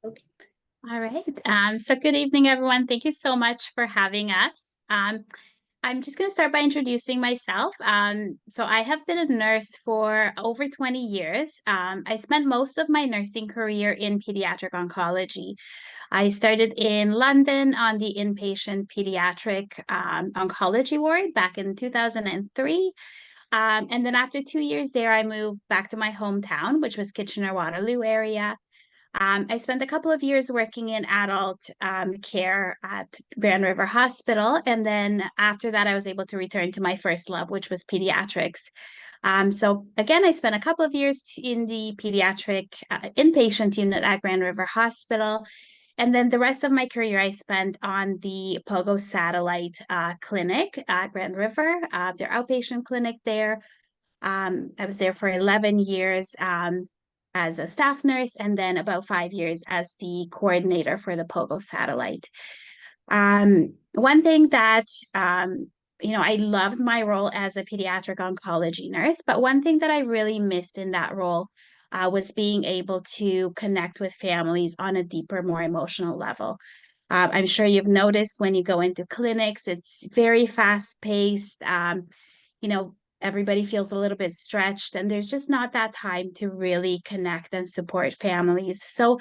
Okay. All right. So good evening, everyone. Thank you so much for having us. I'm just going to start by introducing myself. So I have been a nurse for over 20 years. I spent most of my nursing career in pediatric oncology. I started in London on the inpatient pediatric oncology ward back in 2003. And then after 2 years there, I moved back to my hometown, which was Kitchener-Waterloo area. I spent a couple of years working in adult care at Grand River Hospital. And then after that, I was able to return to my first love, which was pediatrics. So again, I spent a couple of years in the pediatric inpatient unit at Grand River Hospital. And then the rest of my career, I spent on the Pogo Satellite Clinic at Grand River, their outpatient clinic there. I was there for 11 years as a staff nurse, and then about 5 years as the coordinator for the Pogo satellite. One thing that, I loved my role as a pediatric oncology nurse, but one thing that I really missed in that role was being able to connect with families on a deeper, more emotional level. I'm sure you've noticed when you go into clinics, it's very fast paced. You know, everybody feels a little bit stretched, and there's just not that time to really connect and support families. So,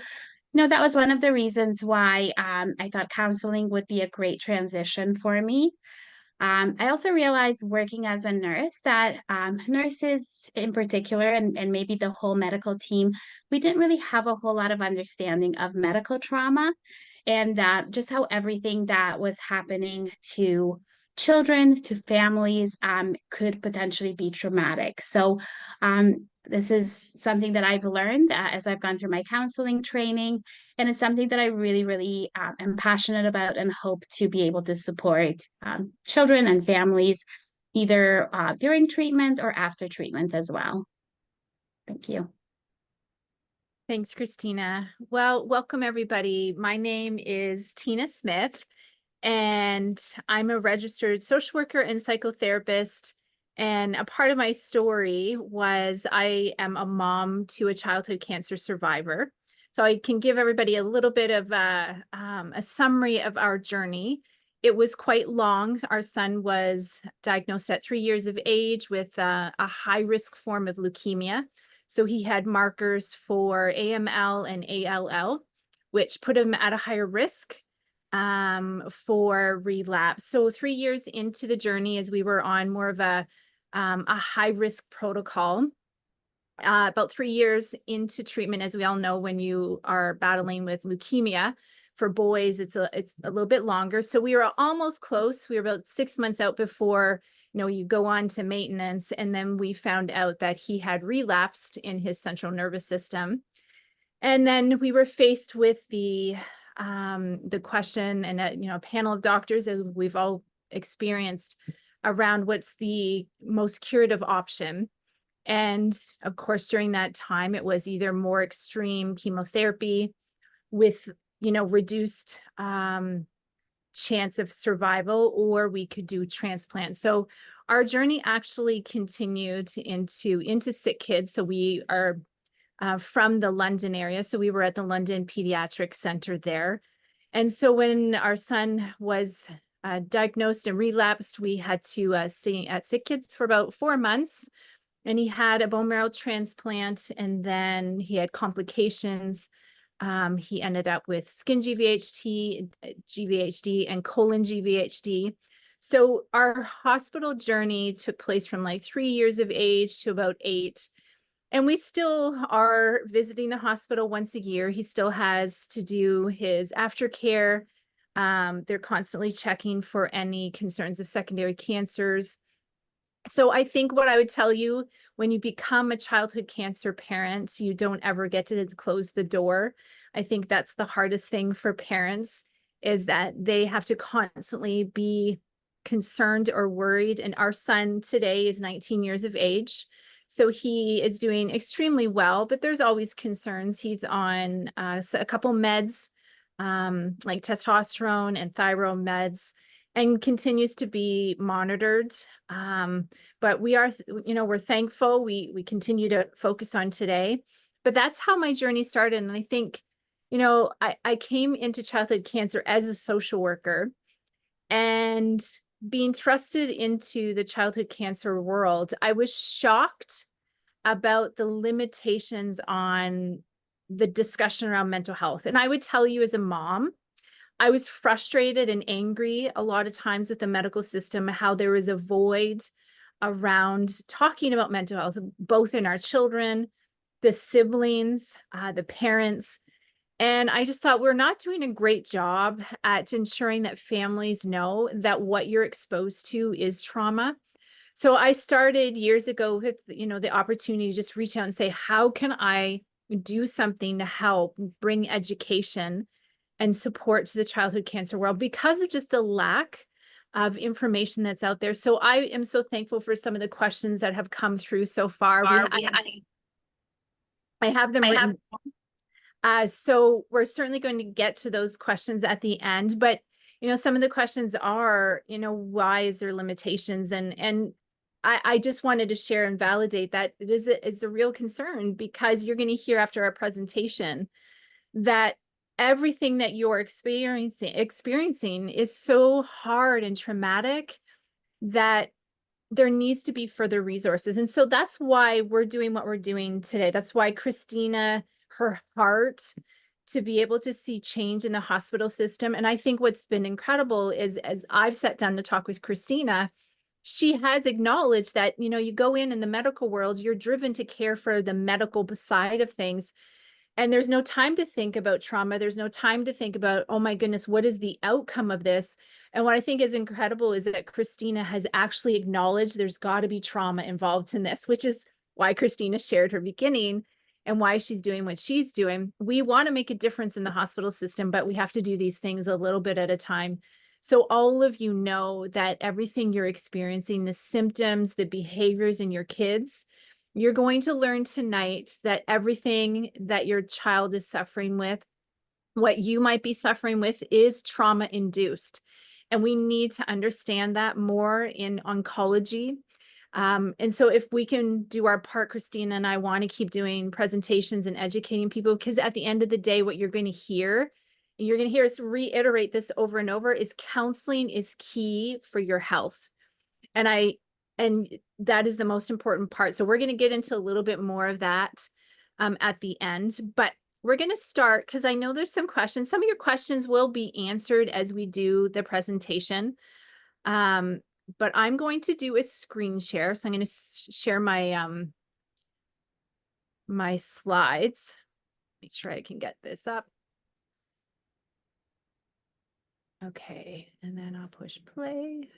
that was one of the reasons why I thought counseling would be a great transition for me. I also realized working as a nurse that nurses in particular, and maybe the whole medical team, we didn't really have a whole lot of understanding of medical trauma and just how everything that was happening to children, to families, could potentially be traumatic. So, this is something that I've learned as I've gone through my counseling training. And it's something that I really, really am passionate about and hope to be able to support children and families either during treatment or after treatment as well. Thank you. Thanks, Christina. Well, welcome everybody. My name is Tina Smith, and I'm a registered social worker and psychotherapist. And a part of my story was I am a mom to a childhood cancer survivor. So I can give everybody a little bit of a summary of our journey. It was quite long. Our son was diagnosed at 3 years of age with a high-risk form of leukemia. So he had markers for AML and ALL, which put him at a higher risk for relapse. So 3 years into the journey, as we were on more of a high risk protocol, about 3 years into treatment, as we all know, when you are battling with leukemia, for boys, it's a little bit longer. So we were almost close. We were about 6 months out before, you go on to maintenance. And then we found out that he had relapsed in his central nervous system. And then we were faced with the question and a panel of doctors, as we've all experienced, around what's the most curative option. And of course, during that time, it was either more extreme chemotherapy with, reduced chance of survival, or we could do transplant. So our journey actually continued into sick kids. So we are from the London area. So we were at the London Pediatric Center there. And so when our son was diagnosed and relapsed, we had to stay at sick kids for about 4 months. And he had a bone marrow transplant, and then he had complications. He ended up with skin GVHD, and colon GVHD. So our hospital journey took place from like 3 years of age to about 8. And we still are visiting the hospital once a year. He still has to do his aftercare. They're constantly checking for any concerns of secondary cancers. So I think what I would tell you, when you become a childhood cancer parent, you don't ever get to close the door. I think that's the hardest thing for parents, is that they have to constantly be concerned or worried. And our son today is 19 years of age. So he is doing extremely well, but there's always concerns. He's on a couple meds, like testosterone and thyroid meds, and continues to be monitored. But we are, we're thankful. We continue to focus on today. But that's how my journey started. And I think, I came into childhood cancer as a social worker, and being thrusted into the childhood cancer world, I was shocked about the limitations on the discussion around mental health. And I would tell you, as a mom, I was frustrated and angry a lot of times with the medical system, how there was a void around talking about mental health, both in our children, the siblings, the parents. And I just thought we're not doing a great job at ensuring that families know that what you're exposed to is trauma. So I started years ago with, the opportunity to just reach out and say, how can I do something to help bring education and support to the childhood cancer world because of just the lack of information that's out there. So I am so thankful for some of the questions that have come through so far. I have them written. So we're certainly going to get to those questions at the end, but some of the questions are, why is there limitations? And I just wanted to share and validate that it's a real concern, because you're going to hear after our presentation that everything that you're experiencing is so hard and traumatic that there needs to be further resources. And so that's why we're doing what we're doing today. That's why Cristina, her heart to be able to see change in the hospital system. And I think what's been incredible is, as I've sat down to talk with Cristina, she has acknowledged that, you go in the medical world, you're driven to care for the medical side of things. And there's no time to think about trauma. There's no time to think about, oh my goodness, what is the outcome of this? And what I think is incredible is that Cristina has actually acknowledged there's got to be trauma involved in this, which is why Cristina shared her beginning and why she's doing what she's doing. We want to make a difference in the hospital system, but we have to do these things a little bit at a time. So all of you know that everything you're experiencing, the symptoms, the behaviors in your kids, you're going to learn tonight that everything that your child is suffering with, what you might be suffering with, is trauma induced. And we need to understand that more in oncology. And so if we can do our part, Cristina and I want to keep doing presentations and educating people, because at the end of the day, what you're going to hear, and you're going to hear us reiterate this over and over, is counseling is key for your health. And that is the most important part. So we're going to get into a little bit more of that at the end, but we're going to start, because I know there's some questions. Some of your questions will be answered as we do the presentation. But I'm going to do a screen share. So I'm going to share my, my slides. Make sure I can get this up. Okay. And then I'll push play.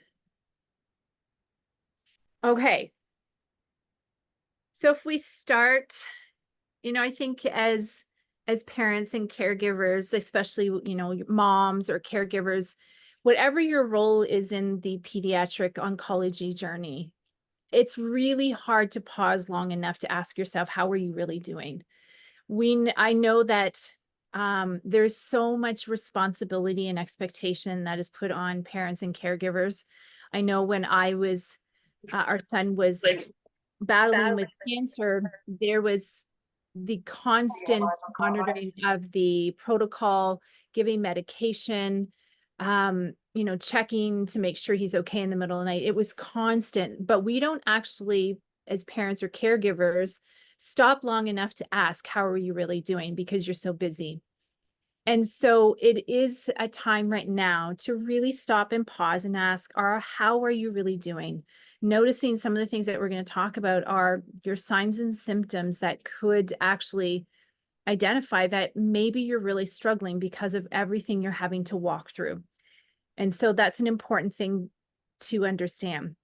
Okay. So if we start, I think as parents and caregivers, especially, moms or caregivers, whatever your role is in the pediatric oncology journey, it's really hard to pause long enough to ask yourself, how are you really doing? I know that there's so much responsibility and expectation that is put on parents and caregivers. I know when our son was battling with cancer, there was the constant monitoring of the protocol, giving medication, checking to make sure he's okay in the middle of the night. It was constant, but we don't actually, as parents or caregivers, stop long enough to ask, how are you really doing? Because you're so busy. And so it is a time right now to really stop and pause and ask, how are you really doing? Noticing some of the things that we're going to talk about are your signs and symptoms that could actually identify that maybe you're really struggling because of everything you're having to walk through. And so that's an important thing to understand.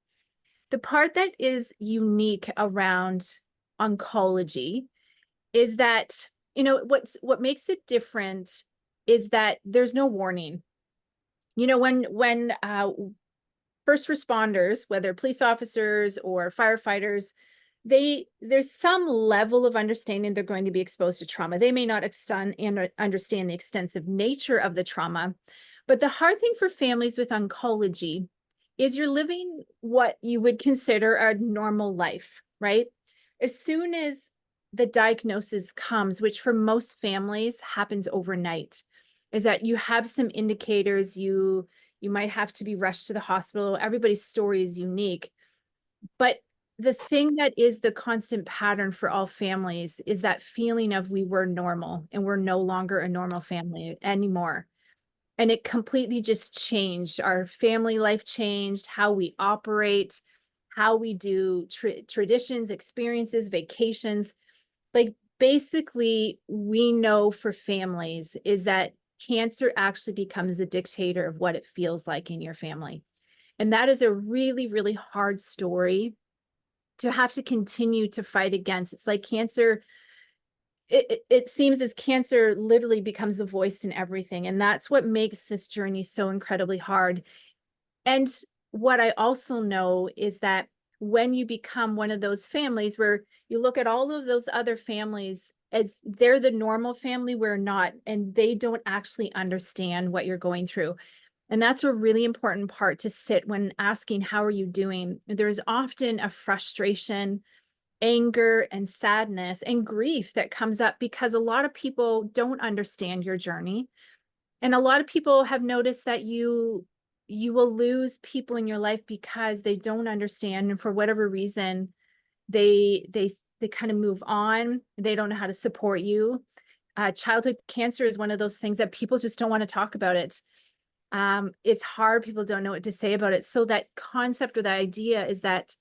The part that is unique around oncology is that, what makes it different is that there's no warning. When first responders, whether police officers or firefighters, there's some level of understanding they're going to be exposed to trauma. They may not understand the extensive nature of the trauma, but the hard thing for families with oncology is you're living what you would consider a normal life, right? As soon as the diagnosis comes, which for most families happens overnight, is that you have some indicators, you might have to be rushed to the hospital. Everybody's story is unique. But the thing that is the constant pattern for all families is that feeling of we were normal and we're no longer a normal family anymore. And it completely just changed. Our family life changed, how we operate, how we do traditions, experiences, vacations. Like basically, we know for families is that cancer actually becomes the dictator of what it feels like in your family. And that is a really, really hard story to have to continue to fight against. It's like cancer, it seems as cancer literally becomes the voice in everything. And that's what makes this journey so incredibly hard. And what I also know is that when you become one of those families where you look at all of those other families as they're the normal family, we're not, and they don't actually understand what you're going through. And that's a really important part to sit when asking, how are you doing? There's often a frustration, anger, and sadness and grief that comes up because a lot of people don't understand your journey. And a lot of people have noticed that you will lose people in your life because they don't understand, and for whatever reason, they kind of move on. They don't know how to support you. Childhood cancer is one of those things that people just don't want to talk about it. It's hard. People don't know what to say about it. So that concept or the idea is that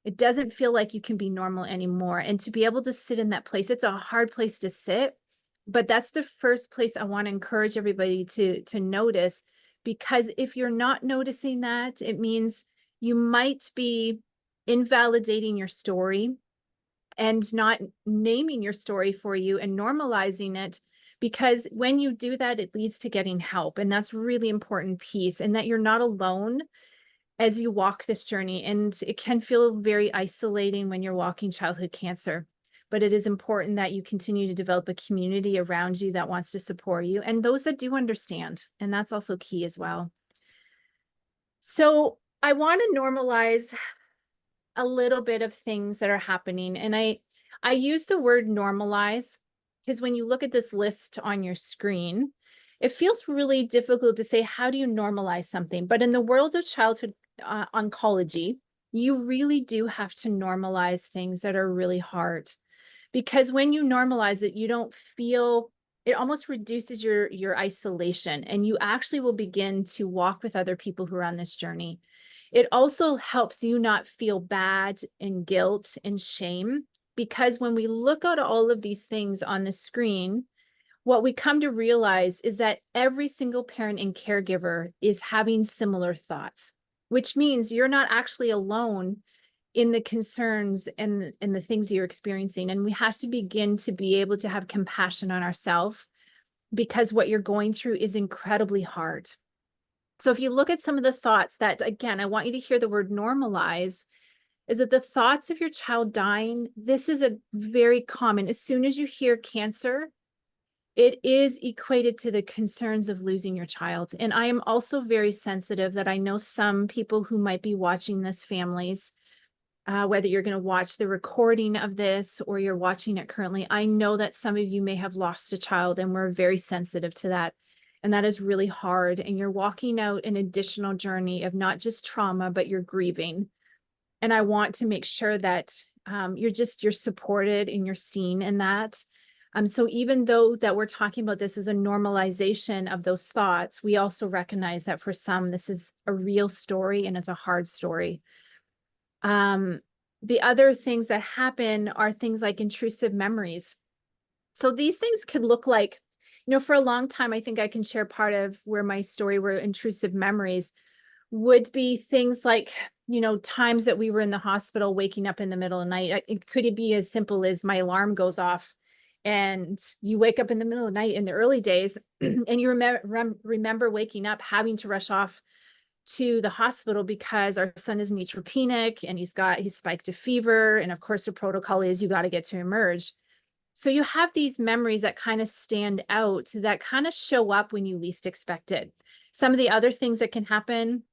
it doesn't feel like you can be normal anymore. And to be able to sit in that place, it's a hard place to sit, but that's the first place I want to encourage everybody to notice, because if you're not noticing that, it means you might be invalidating your story and not naming your story for you and normalizing it, because when you do that, it leads to getting help. And that's really important piece, and that you're not alone as you walk this journey. And it can feel very isolating when you're walking childhood cancer, but it is important that you continue to develop a community around you that wants to support you and those that do understand. And that's also key as well. So I want to normalize a little bit of things that are happening. And I use the word normalize because when you look at this list on your screen, it feels really difficult to say, how do you normalize something? But in the world of childhood oncology, you really do have to normalize things that are really hard, because when you normalize it, you don't feel, it almost reduces your isolation, and you actually will begin to walk with other people who are on this journey. It also helps you not feel bad and guilt and shame, because when we look at all of these things on the screen, what we come to realize is that every single parent and caregiver is having similar thoughts, which means you're not actually alone in the concerns and the things you're experiencing. And we have to begin to be able to have compassion on ourselves, because what you're going through is incredibly hard. So if you look at some of the thoughts that, again, I want you to hear the word normalize, is that the thoughts of your child dying, this is a very common, as soon as you hear cancer, it is equated to the concerns of losing your child. And I am also very sensitive that I know some people who might be watching this, families, whether you're going to watch the recording of this or you're watching it currently, I know that some of you may have lost a child, and we're very sensitive to that. And that is really hard. And you're walking out an additional journey of not just trauma, but you're grieving. And I want to make sure that you're supported and you're seen in that. So even though that we're talking about this as a normalization of those thoughts, we also recognize that for some, this is a real story and it's a hard story. The other things that happen are things like intrusive memories. So these things could look like, for a long time, I think I can share part of where my story were intrusive memories would be things like, times that we were in the hospital, waking up in the middle of the night. It could be as simple as my alarm goes off and you wake up in the middle of the night in the early days and you remember waking up, having to rush off to the hospital because our son is neutropenic and he's spiked a fever. And of course, the protocol is you got to get to emerge. So you have these memories that kind of stand out, that kind of show up when you least expect it. Some of the other things that can happen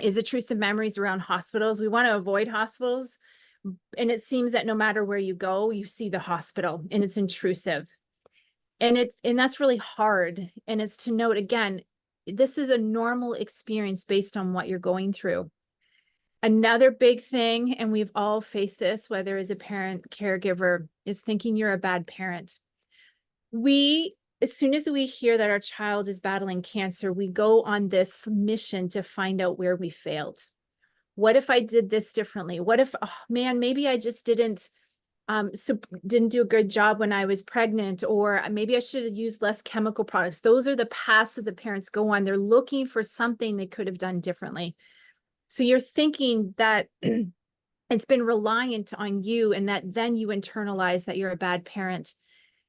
is intrusive memories around hospitals. We want to avoid hospitals, And it seems that no matter where you go, you see the hospital and it's intrusive. And that's really hard. And it's to note again, this is a normal experience based on what you're going through. Another big thing, and we've all faced this, whether as a parent, caregiver, is thinking you're a bad parent. As soon as we hear that our child is battling cancer, we go on this mission to find out where we failed. What if I did this differently? What if, oh man, maybe I just didn't do a good job when I was pregnant, or maybe I should have used less chemical products. Those are the paths that the parents go on. They're looking for something they could have done differently. So you're thinking that it's been reliant on you, and that then you internalize that you're a bad parent.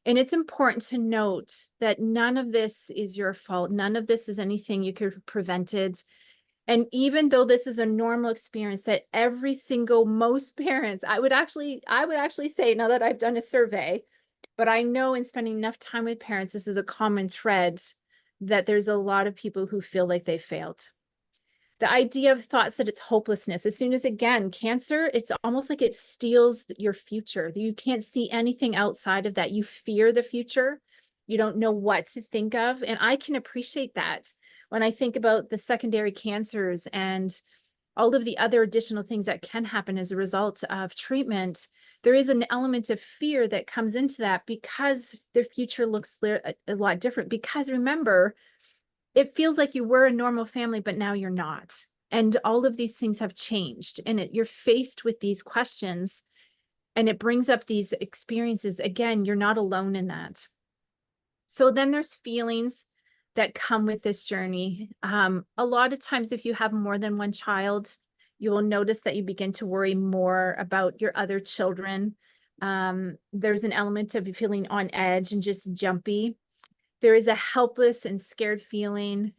And it's important to note that none of this is your fault. None of this is anything you could have prevented. And even though this is a normal experience that most parents, I would actually say, now that I've done a survey, but I know in spending enough time with parents, this is a common thread, that there's a lot of people who feel like they failed. The idea of thoughts that it's hopelessness, as soon as, again, cancer, it's almost like it steals your future. You can't see anything outside of that. You fear the future. You don't know what to think of. And I can appreciate that when I think about the secondary cancers and all of the other additional things that can happen as a result of treatment. There is an element of fear that comes into that because the future looks a lot different. Because remember, it feels like you were a normal family, but now you're not. And all of these things have changed, and you're faced with these questions, and it brings up these experiences. Again, you're not alone in that. So then there's feelings that come with this journey. A lot of times, if you have more than one child, you will notice that you begin to worry more about your other children. There's an element of you feeling on edge and just jumpy. There is a helpless and scared feeling.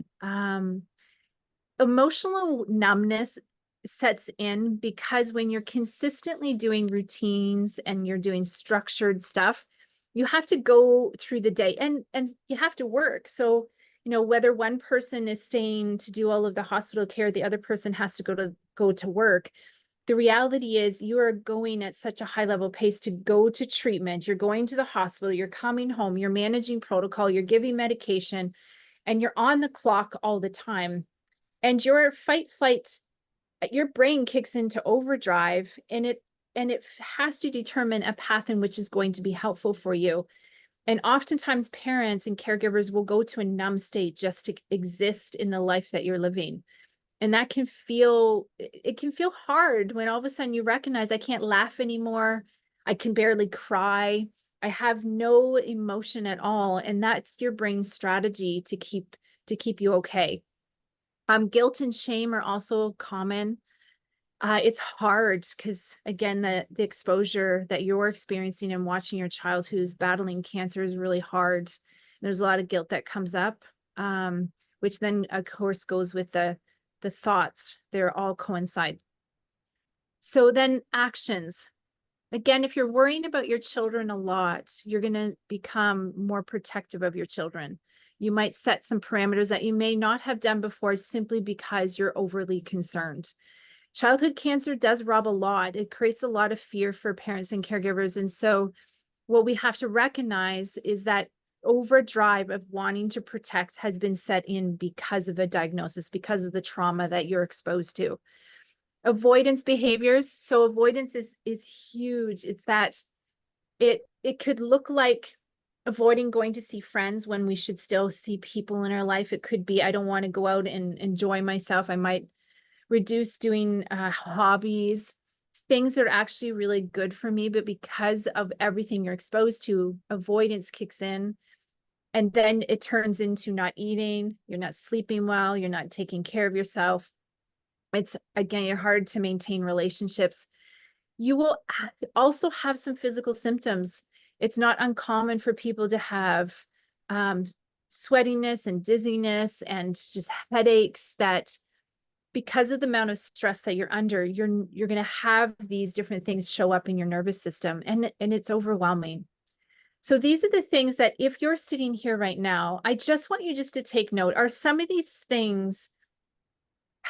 Emotional numbness sets in because when you're consistently doing routines and you're doing structured stuff, you have to go through the day and you have to work. So, whether one person is staying to do all of the hospital care, the other person has to go to work. The reality is you are going at such a high level pace to go to treatment. You're going to the hospital, you're coming home, you're managing protocol, you're giving medication, and you're on the clock all the time. And your flight, your brain kicks into overdrive, and it has to determine a path in which is going to be helpful for you. And oftentimes parents and caregivers will go to a numb state just to exist in the life that you're living. And that can feel hard when all of a sudden you recognize, I can't laugh anymore. I can barely cry. I have no emotion at all. And that's your brain's strategy to keep you okay. Guilt and shame are also common. It's hard because, again, the exposure that you're experiencing and watching your child who's battling cancer is really hard. There's a lot of guilt that comes up, which then, of course, goes with the thoughts. They're all coincide. So then actions. Again, if you're worrying about your children a lot, you're going to become more protective of your children. You might set some parameters that you may not have done before simply because you're overly concerned. Childhood cancer does rob a lot. It creates a lot of fear for parents and caregivers. And so what we have to recognize is that overdrive of wanting to protect has been set in because of a diagnosis, because of the trauma that you're exposed to. Avoidance behaviors. So avoidance is huge. It's that it could look like avoiding going to see friends when we should still see people in our life. It could be, I don't want to go out and enjoy myself. I might reduce doing hobbies, things that are actually really good for me, but because of everything you're exposed to, avoidance kicks in. And then it turns into not eating, you're not sleeping well, you're not taking care of yourself. It's, again, you're hard to maintain relationships. You will also have some physical symptoms. It's not uncommon for people to have sweatiness and dizziness and just headaches, that because of the amount of stress that you're under, you're going to have these different things show up in your nervous system, and it's overwhelming. So these are the things that if you're sitting here right now, I just want you just to take note. Are some of these things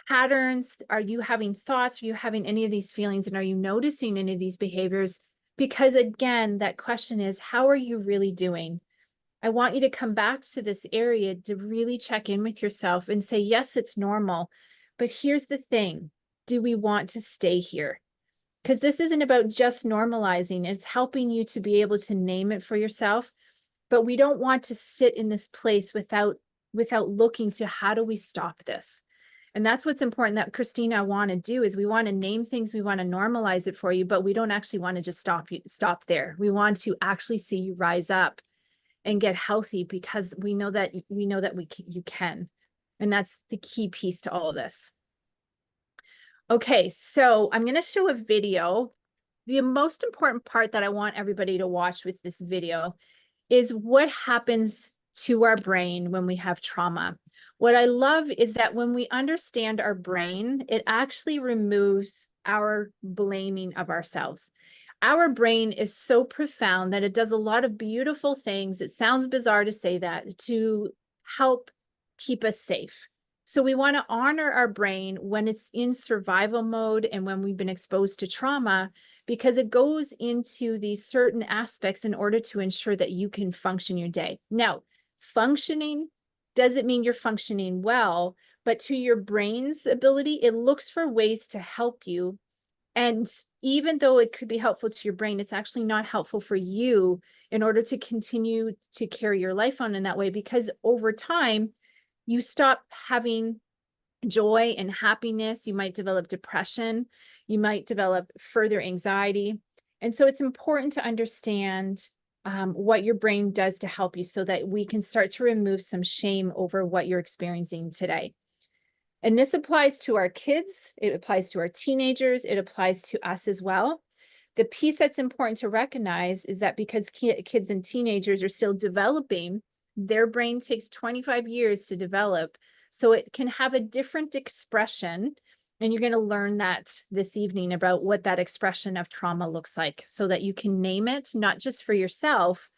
patterns? Are you having thoughts? Are you having any of these feelings? And are you noticing any of these behaviors? Because again, that question is, how are you really doing? I want you to come back to this area to really check in with yourself and say, yes, it's normal. But here's the thing. Do we want to stay here? Because this isn't about just normalizing. It's helping you to be able to name it for yourself. But we don't want to sit in this place without looking to how do we stop this? And that's what's important that Cristina want to do is we want to name things, we want to normalize it for you, but we don't actually want to just stop there. We want to actually see you rise up and get healthy because we know that you can. And that's the key piece to all of this. Okay, so I'm going to show a video. The most important part that I want everybody to watch with this video is what happens to our brain when we have trauma. What I love is that when we understand our brain, it actually removes our blaming of ourselves. Our brain is so profound that it does a lot of beautiful things. It sounds bizarre to say that, to help keep us safe. So we want to honor our brain when it's in survival mode and when we've been exposed to trauma, because it goes into these certain aspects in order to ensure that you can function your day. Now, functioning doesn't mean you're functioning well, but to your brain's ability, it looks for ways to help you. And even though it could be helpful to your brain, it's actually not helpful for you in order to continue to carry your life on in that way, because over time, you stop having joy and happiness. You might develop depression. You might develop further anxiety. And so it's important to understand what your brain does to help you so that we can start to remove some shame over what you're experiencing today. And this applies to our kids. It applies to our teenagers. It applies to us as well. The piece that's important to recognize is that because kids and teenagers are still developing, their brain takes 25 years to develop. So it can have a different expression. And you're going to learn that this evening about what that expression of trauma looks like so that you can name it, not just for yourself,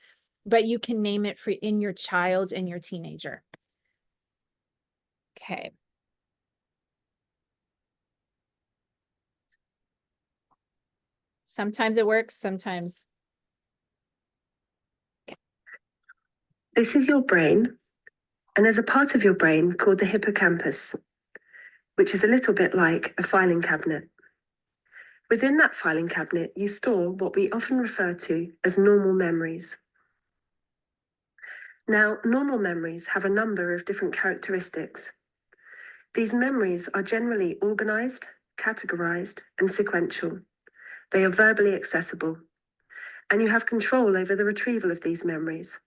but you can name it for in your child and your teenager. Okay. Sometimes it works, sometimes. This is your brain, and there's a part of your brain called the hippocampus, which is a little bit like a filing cabinet. Within that filing cabinet, you store what we often refer to as normal memories. Now, normal memories have a number of different characteristics. These memories are generally organized, categorized, and sequential. They are verbally accessible, and you have control over the retrieval of these memories.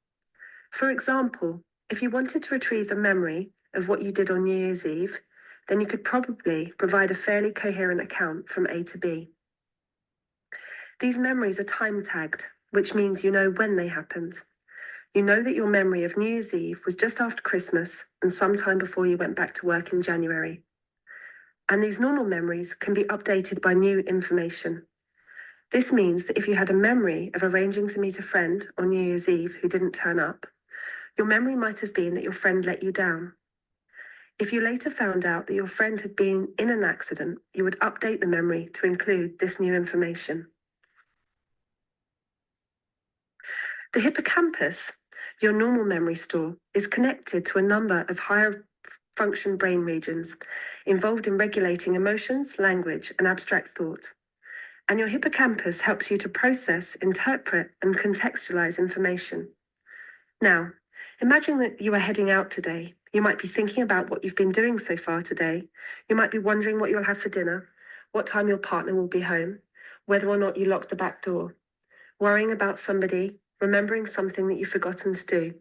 For example, if you wanted to retrieve a memory of what you did on New Year's Eve, then you could probably provide a fairly coherent account from A to B. These memories are time tagged, which means you know when they happened. You know that your memory of New Year's Eve was just after Christmas and sometime before you went back to work in January. And these normal memories can be updated by new information. This means that if you had a memory of arranging to meet a friend on New Year's Eve who didn't turn up, your memory might have been that your friend let you down. If you later found out that your friend had been in an accident, you would update the memory to include this new information. The hippocampus, your normal memory store, is connected to a number of higher function brain regions involved in regulating emotions, language, and abstract thought. And your hippocampus helps you to process, interpret, and contextualize information. Now, imagine that you are heading out today. You might be thinking about what you've been doing so far today. You might be wondering what you'll have for dinner, what time your partner will be home, whether or not you locked the back door, worrying about somebody, remembering something that you've forgotten to do.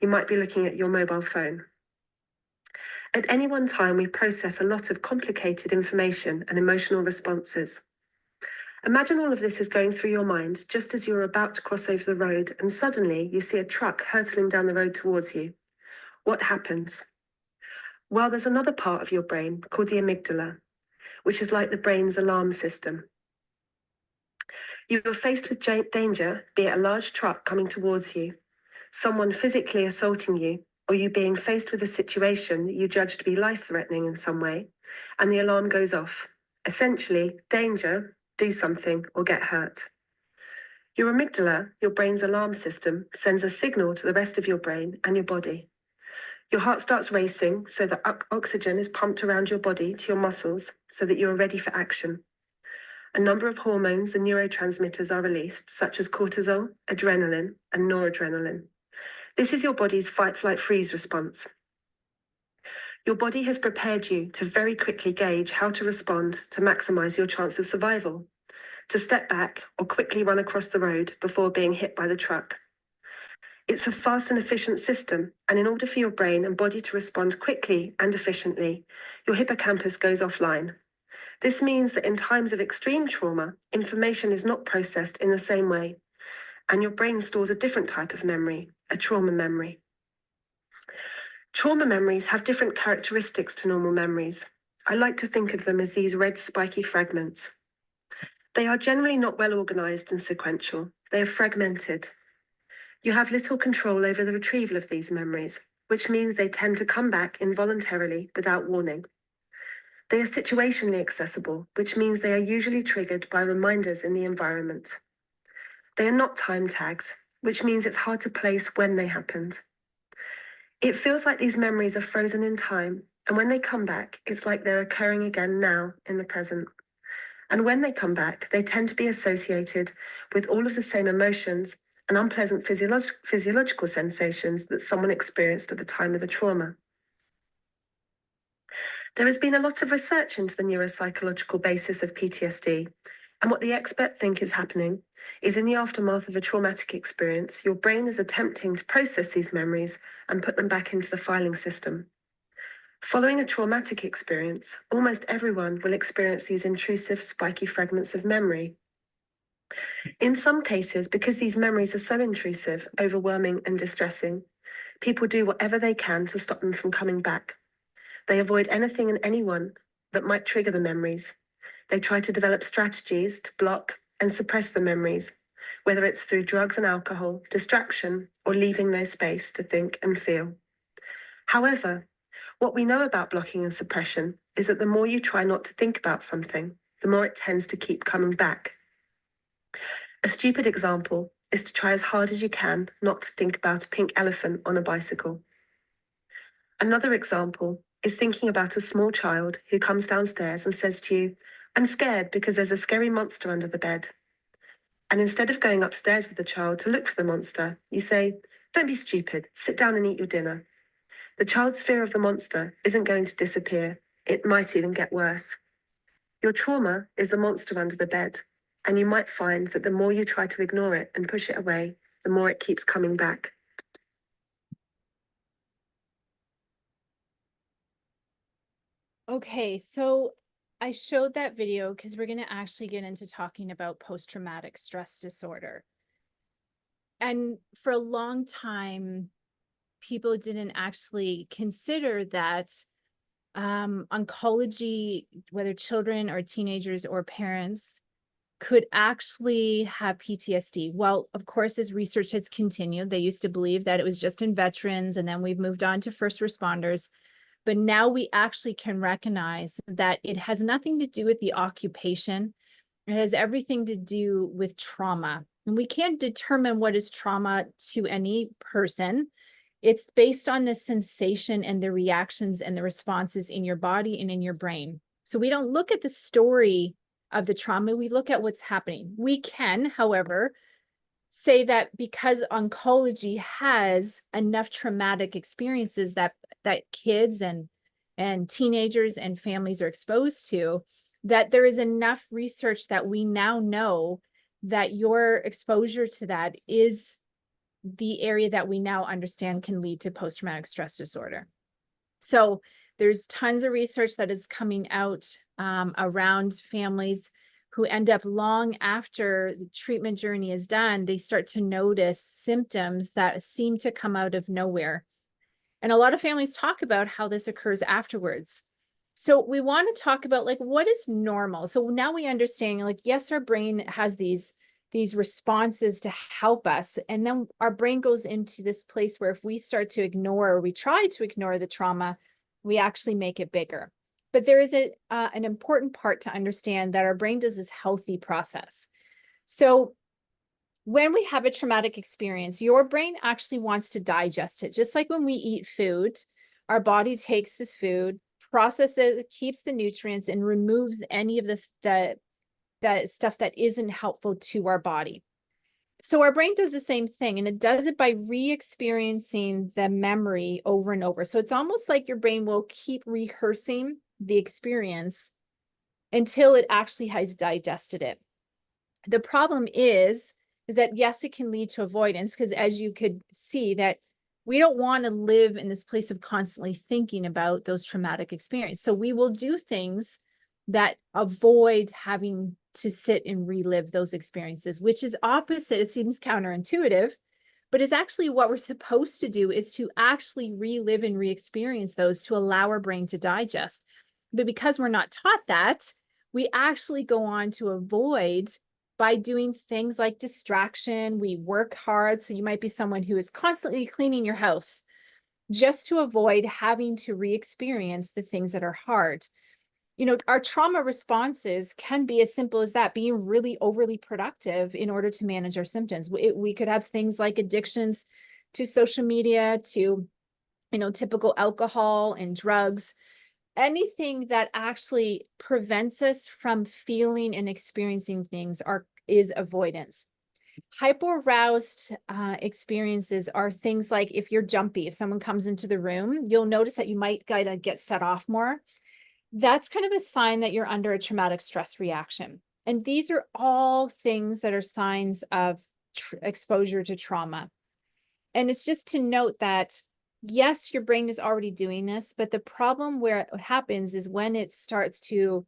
You might be looking at your mobile phone. At any one time, we process a lot of complicated information and emotional responses. Imagine all of this is going through your mind just as you're about to cross over the road and suddenly you see a truck hurtling down the road towards you. What happens? Well, there's another part of your brain called the amygdala, which is like the brain's alarm system. You are faced with danger, be it a large truck coming towards you, someone physically assaulting you, or you being faced with a situation that you judge to be life-threatening in some way. and the alarm goes off. Essentially, danger, do something, or get hurt. Your amygdala, your brain's alarm system, sends a signal to the rest of your brain and your body. Your heart starts racing so that oxygen is pumped around your body to your muscles so that you are ready for action. A number of hormones and neurotransmitters are released, such as cortisol, adrenaline, and noradrenaline. This is your body's fight, flight, freeze response. Your body has prepared you to very quickly gauge how to respond to maximize your chance of survival, to step back or quickly run across the road before being hit by the truck. It's a fast and efficient system, and in order for your brain and body to respond quickly and efficiently, your hippocampus goes offline. This means that in times of extreme trauma, information is not processed in the same way, and your brain stores a different type of memory, a trauma memory. Trauma memories have different characteristics to normal memories. I like to think of them as these red spiky fragments. They are generally not well organized and sequential. They are fragmented. You have little control over the retrieval of these memories, which means they tend to come back involuntarily without warning. They are situationally accessible, which means they are usually triggered by reminders in the environment. They are not time tagged, which means it's hard to place when they happened. It feels like these memories are frozen in time, and when they come back, it's like they're occurring again now in the present. And when they come back, they tend to be associated with all of the same emotions and unpleasant physiological sensations that someone experienced at the time of the trauma. There has been a lot of research into the neuropsychological basis of PTSD, and what the experts think is happening is in the aftermath of a traumatic experience, your brain is attempting to process these memories and put them back into the filing system. Following a traumatic experience, almost everyone will experience these intrusive, spiky fragments of memory. In some cases, because these memories are so intrusive, overwhelming, and distressing, people do whatever they can to stop them from coming back. They avoid anything and anyone that might trigger the memories. They try to develop strategies to block and suppress the memories, whether it's through drugs and alcohol, distraction, or leaving no space to think and feel. However, what we know about blocking and suppression is that the more you try not to think about something, the more it tends to keep coming back. A stupid example is to try as hard as you can not to think about a pink elephant on a bicycle. Another example is thinking about a small child who comes downstairs and says to you, "I'm scared because there's a scary monster under the bed." And instead of going upstairs with the child to look for the monster, you say, "Don't be stupid, sit down and eat your dinner." The child's fear of the monster isn't going to disappear. It might even get worse. Your trauma is the monster under the bed, and you might find that the more you try to ignore it and push it away, the more it keeps coming back. Okay, so I showed that video because we're going to actually get into talking about post-traumatic stress disorder. And for a long time, people didn't actually consider that oncology, whether children or teenagers or parents, could actually have PTSD. Well, of course, as research has continued, they used to believe that it was just in veterans, and then we've moved on to first responders. But now we actually can recognize that it has nothing to do with the occupation. It has everything to do with trauma. And we can't determine what is trauma to any person. It's based on the sensation and the reactions and the responses in your body and in your brain. So we don't look at the story of the trauma, we look at what's happening. We can, however, say that because oncology has enough traumatic experiences that kids and teenagers and families are exposed to, that there is enough research that we now know that your exposure to that is the area that we now understand can lead to post-traumatic stress disorder. So there's tons of research that is coming out around families who end up long after the treatment journey is done, they start to notice symptoms that seem to come out of nowhere. And a lot of families talk about how this occurs afterwards. So we want to talk about like, what is normal? So now we understand, like, yes, our brain has these responses to help us. And then our brain goes into this place where if we start to ignore or we try to ignore the trauma, we actually make it bigger. But there is an important part to understand that our brain does this healthy process. So when we have a traumatic experience, your brain actually wants to digest it. Just like when we eat food, our body takes this food, processes it, keeps the nutrients, and removes any of this that stuff that isn't helpful to our body. So our brain does the same thing, and it does it by re-experiencing the memory over and over. So it's almost like your brain will keep rehearsing the experience until it actually has digested it. The problem is that yes, it can lead to avoidance, because as you could see, that we don't want to live in this place of constantly thinking about those traumatic experiences. So we will do things that avoid having to sit and relive those experiences, which is opposite. It seems counterintuitive, but it's actually what we're supposed to do, is to actually relive and re-experience those to allow our brain to digest. But because we're not taught that, we actually go on to avoid by doing things like distraction. We work hard. So you might be someone who is constantly cleaning your house just to avoid having to re-experience the things that are hard. Our trauma responses can be as simple as that, being really overly productive in order to manage our symptoms. We could have things like addictions to social media, to, typical alcohol and drugs. Anything that actually prevents us from feeling and experiencing things is avoidance. Hyper-aroused experiences are things like if you're jumpy, if someone comes into the room, you'll notice that you might kind of get set off more. That's kind of a sign that you're under a traumatic stress reaction. And these are all things that are signs of exposure to trauma. And it's just to note that, yes, your brain is already doing this, but the problem where it happens is when it starts to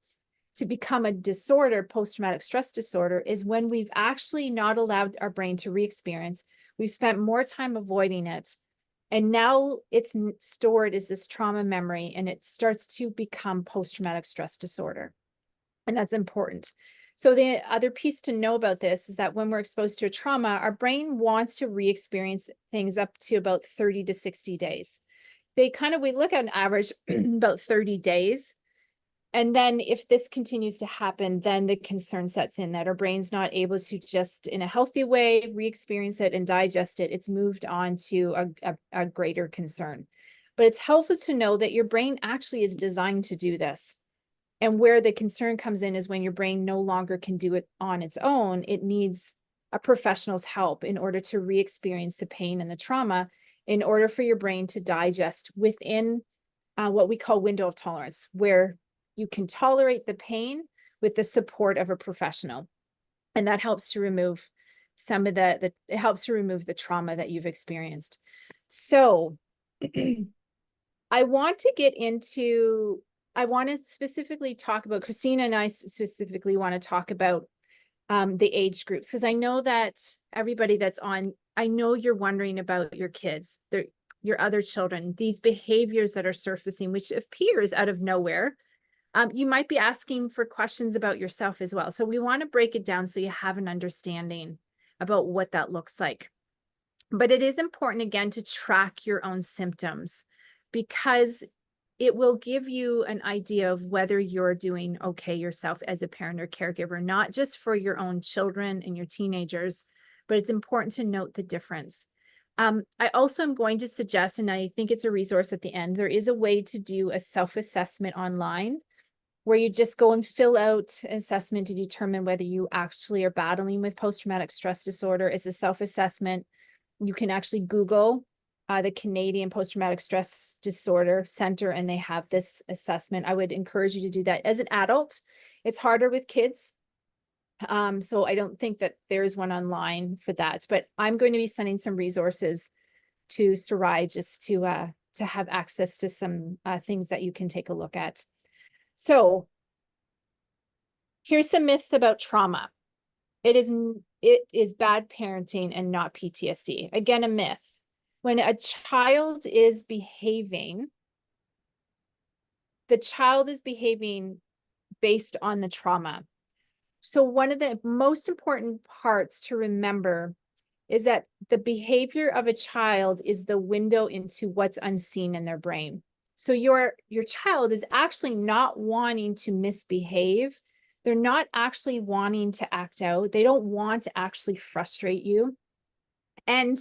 become a disorder, post-traumatic stress disorder, is when we've actually not allowed our brain to re-experience. We've spent more time avoiding it. And now it's stored as this trauma memory, and it starts to become post-traumatic stress disorder. And that's important. So the other piece to know about this is that when we're exposed to a trauma, our brain wants to re-experience things up to about 30 to 60 days. We look at an average about 30 days. And then if this continues to happen, then the concern sets in that our brain's not able to just in a healthy way re-experience it and digest it. It's moved on to a greater concern. But it's helpful to know that your brain actually is designed to do this. And where the concern comes in is when your brain no longer can do it on its own. It needs a professional's help in order to re-experience the pain and the trauma, in order for your brain to digest within what we call window of tolerance, where you can tolerate the pain with the support of a professional. And that helps to remove some of it helps to remove the trauma that you've experienced. So I want to specifically talk about, Cristina and I specifically want to talk about the age groups, because I know that everybody that's on, I know you're wondering about your kids, your other children, these behaviors that are surfacing, which appears out of nowhere. You might be asking for questions about yourself as well. So we want to break it down so you have an understanding about what that looks like. But it is important, again, to track your own symptoms, because it will give you an idea of whether you're doing okay yourself as a parent or caregiver, not just for your own children and your teenagers, but it's important to note the difference. I also am going to suggest, and I think it's a resource at the end, there is a way to do a self-assessment online, where you just go and fill out an assessment to determine whether you actually are battling with post-traumatic stress disorder. It's a self-assessment. You can actually Google the Canadian Post-Traumatic Stress Disorder Center, and they have this assessment. I would encourage you to do that. As an adult, it's harder with kids. So I don't think that there's one online for that, but I'm going to be sending some resources to Sarai just to have access to some things that you can take a look at. So here's some myths about trauma. It is bad parenting and not PTSD. Again, a myth. When a child is behaving, the child is behaving based on the trauma. So one of the most important parts to remember is that the behavior of a child is the window into what's unseen in their brain. So your child is actually not wanting to misbehave. They're not actually wanting to act out. They don't want to actually frustrate you. And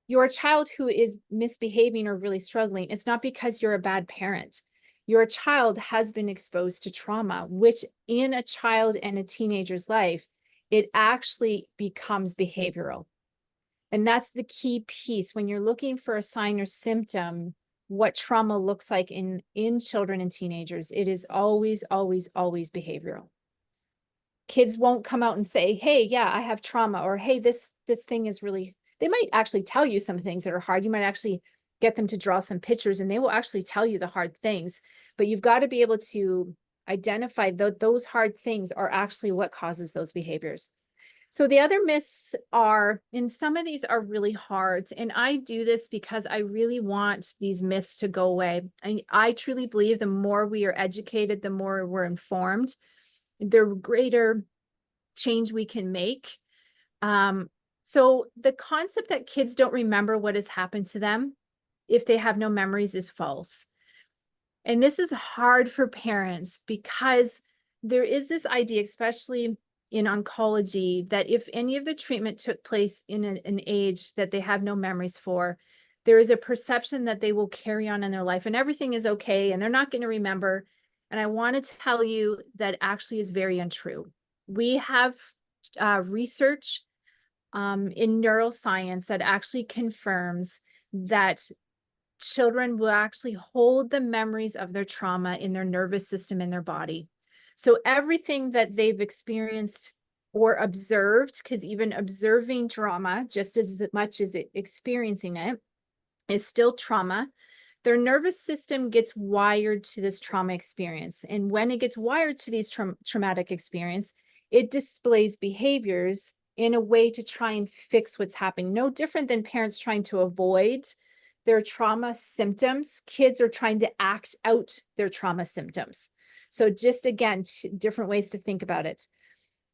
your child who is misbehaving or really struggling, it's not because you're a bad parent. Your child has been exposed to trauma, which in a child and a teenager's life, it actually becomes behavioral. And that's the key piece when you're looking for a sign or symptom, what trauma looks like in children and teenagers. It is always, always, always behavioral. Kids won't come out and say, hey, yeah, I have trauma, or hey, this thing is really, they might actually tell you some things that are hard. You might actually get them to draw some pictures and they will actually tell you the hard things, but you've got to be able to identify those hard things are actually what causes those behaviors. So the other myths are, and some of these are really hard, and I do this because I really want these myths to go away. I truly believe the more we are educated, the more we're informed, the greater change we can make. So the concept that kids don't remember what has happened to them if they have no memories is false. And this is hard for parents because there is this idea, especially in oncology, that if any of the treatment took place in an age that they have no memories for, there is a perception that they will carry on in their life and everything is okay and they're not going to remember. And I want to tell you that actually is very untrue. We have research in neuroscience that actually confirms that children will actually hold the memories of their trauma in their nervous system in their body. So everything that they've experienced or observed, because even observing trauma, just as much as experiencing it, is still trauma. Their nervous system gets wired to this trauma experience. And when it gets wired to these traumatic experience, it displays behaviors in a way to try and fix what's happening. No different than parents trying to avoid their trauma symptoms. Kids are trying to act out their trauma symptoms. So just again, different ways to think about it.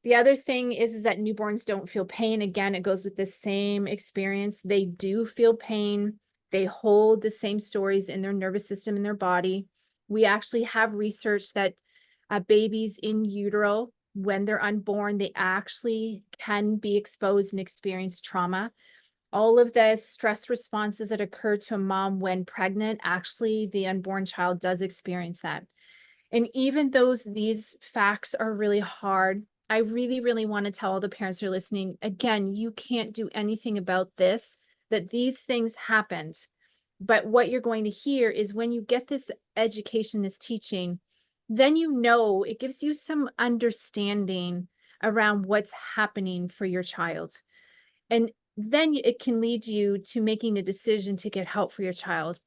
The other thing is that newborns don't feel pain. Again, it goes with the same experience. They do feel pain. They hold the same stories in their nervous system in their body. We actually have research that babies in utero, when they're unborn, they actually can be exposed and experience trauma. All of the stress responses that occur to a mom when pregnant, actually the unborn child does experience that. And even though these facts are really hard, I really, really want to tell all the parents who are listening, again, you can't do anything about this, that these things happened. But what you're going to hear is when you get this education, this teaching, then you know, it gives you some understanding around what's happening for your child. And then it can lead you to making a decision to get help for your child,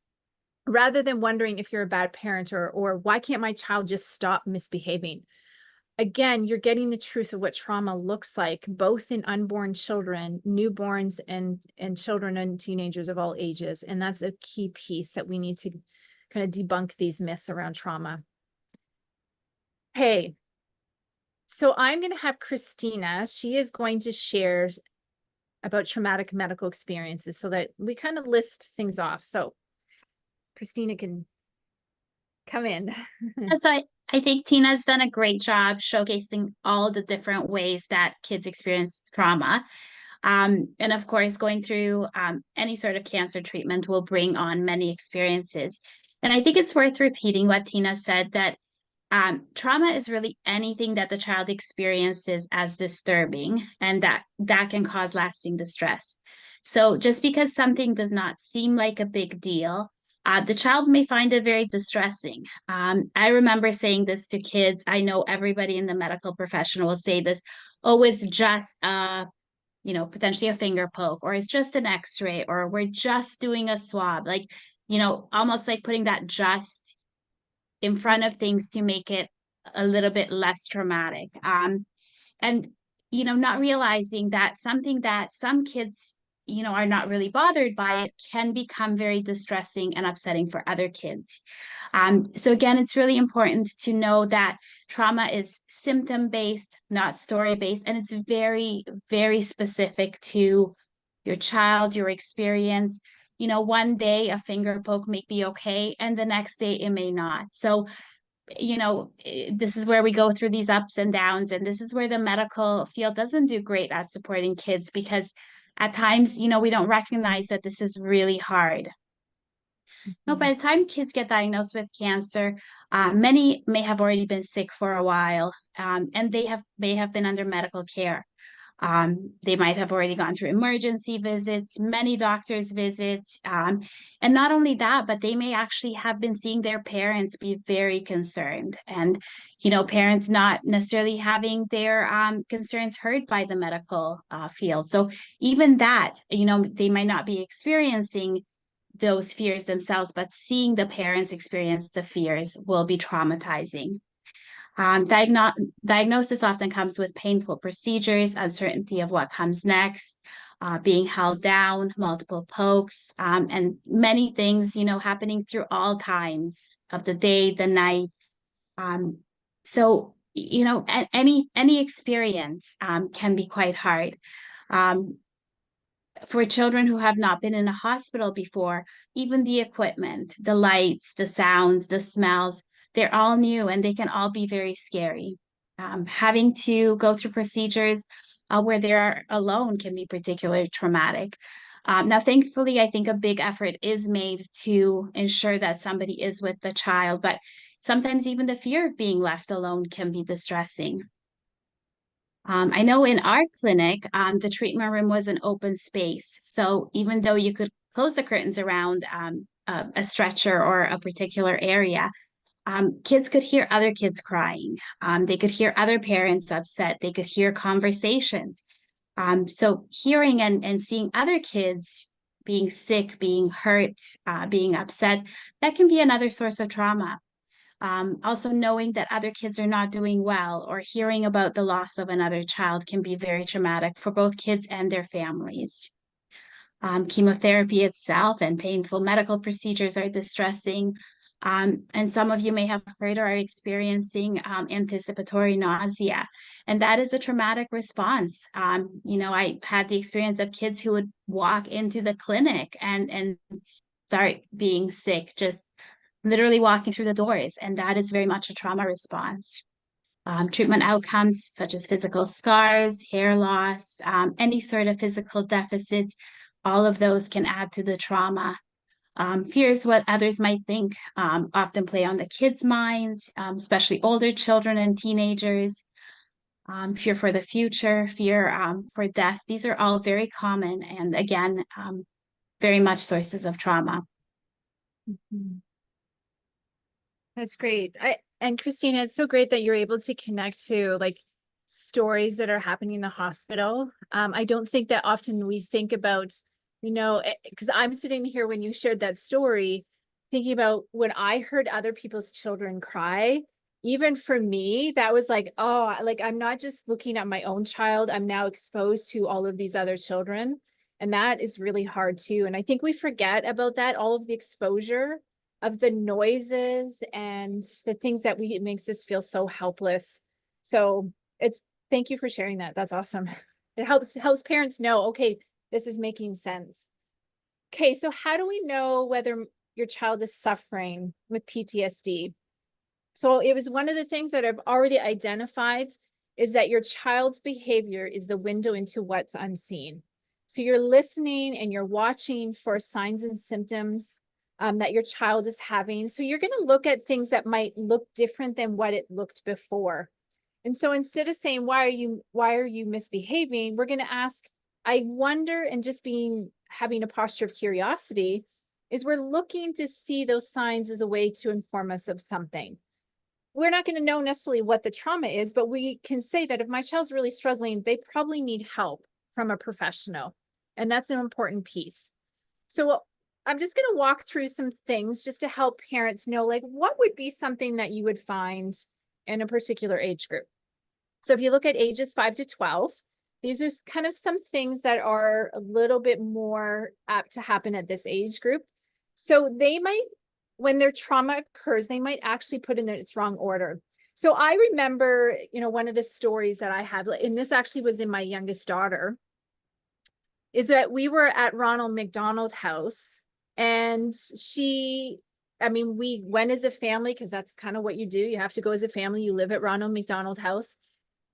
rather than wondering if you're a bad parent or why can't my child just stop misbehaving? Again, you're getting the truth of what trauma looks like, both in unborn children, newborns, and children and teenagers of all ages. And that's a key piece that we need to kind of debunk these myths around trauma. Okay, so I'm going to have Cristina. She is going to share about traumatic medical experiences so that we kind of list things off. So Cristina can come in. So I think Tina's done a great job showcasing all the different ways that kids experience trauma. And of course, going through any sort of cancer treatment will bring on many experiences. And I think it's worth repeating what Tina said, that trauma is really anything that the child experiences as disturbing, and that can cause lasting distress. So just because something does not seem like a big deal, the child may find it very distressing. I remember saying this to kids. I know everybody in the medical profession will say this, oh, it's just potentially a finger poke, or it's just an x-ray, or we're just doing a swab, like, almost like putting that just in front of things to make it a little bit less traumatic. And, not realizing that something that some kids, are not really bothered by it can become very distressing and upsetting for other kids. So again, it's really important to know that trauma is symptom-based, not story-based, and it's very, very specific to your child, your experience. one day a finger poke may be okay, and the next day it may not. So, this is where we go through these ups and downs, and this is where the medical field doesn't do great at supporting kids, because at times, we don't recognize that this is really hard. No, by the time kids get diagnosed with cancer, many may have already been sick for a while, and may have been under medical care. They might have already gone through emergency visits, many doctors' visits, and not only that, but they may actually have been seeing their parents be very concerned, and parents not necessarily having their concerns heard by the medical field. So even that, they might not be experiencing those fears themselves, but seeing the parents experience the fears will be traumatizing. Diagnosis often comes with painful procedures, uncertainty of what comes next, being held down, multiple pokes, and many things, happening through all times of the day, the night. So, any experience can be quite hard. For children who have not been in a hospital before, even the equipment, the lights, the sounds, the smells, they're all new and they can all be very scary. Having to go through procedures where they are alone can be particularly traumatic. Now, thankfully, I think a big effort is made to ensure that somebody is with the child, but sometimes even the fear of being left alone can be distressing. I know in our clinic, the treatment room was an open space. So even though you could close the curtains around a stretcher or a particular area, kids could hear other kids crying. They could hear other parents upset. They could hear conversations. So hearing and seeing other kids being sick, being hurt, being upset, that can be another source of trauma. Also, knowing that other kids are not doing well or hearing about the loss of another child can be very traumatic for both kids and their families. Chemotherapy itself and painful medical procedures are distressing. And some of you may have heard or are experiencing anticipatory nausea. And that is a traumatic response. I had the experience of kids who would walk into the clinic and start being sick, just literally walking through the doors, and that is very much a trauma response. Treatment outcomes such as physical scars, hair loss, any sort of physical deficits, all of those can add to the trauma. Fears what others might think often play on the kids' minds, especially older children and teenagers. Fear for the future, fear for death. These are all very common and, again, very much sources of trauma. Mm-hmm. That's great. And Cristina, it's so great that you're able to connect to like stories that are happening in the hospital. I don't think that often we think about, because I'm sitting here when you shared that story, thinking about when I heard other people's children cry. Even for me, that was like, oh, like I'm not just looking at my own child, I'm now exposed to all of these other children. And that is really hard too. And I think we forget about that, all of the exposure of the noises and the things that it makes us feel so helpless. So thank you for sharing that. That's awesome. It helps parents know, okay, this is making sense. Okay, so how do we know whether your child is suffering with PTSD? So it was one of the things that I've already identified is that your child's behavior is the window into what's unseen. So you're listening and you're watching for signs and symptoms that your child is having. So you're going to look at things that might look different than what it looked before. And so instead of saying, why are you misbehaving? We're going to ask, I wonder, and just having a posture of curiosity is we're looking to see those signs as a way to inform us of something. We're not going to know necessarily what the trauma is, but we can say that if my child's really struggling, they probably need help from a professional. And that's an important piece. So I'm just going to walk through some things just to help parents know, like, what would be something that you would find in a particular age group. So if you look at ages 5 to 12, these are kind of some things that are a little bit more apt to happen at this age group. So they might, when their trauma occurs, they might actually put in its wrong order. So I remember, one of the stories that I have, and this actually was in my youngest daughter, is that we were at Ronald McDonald House And we went as a family because that's kind of what you do. You have to go as a family. You live at Ronald McDonald House.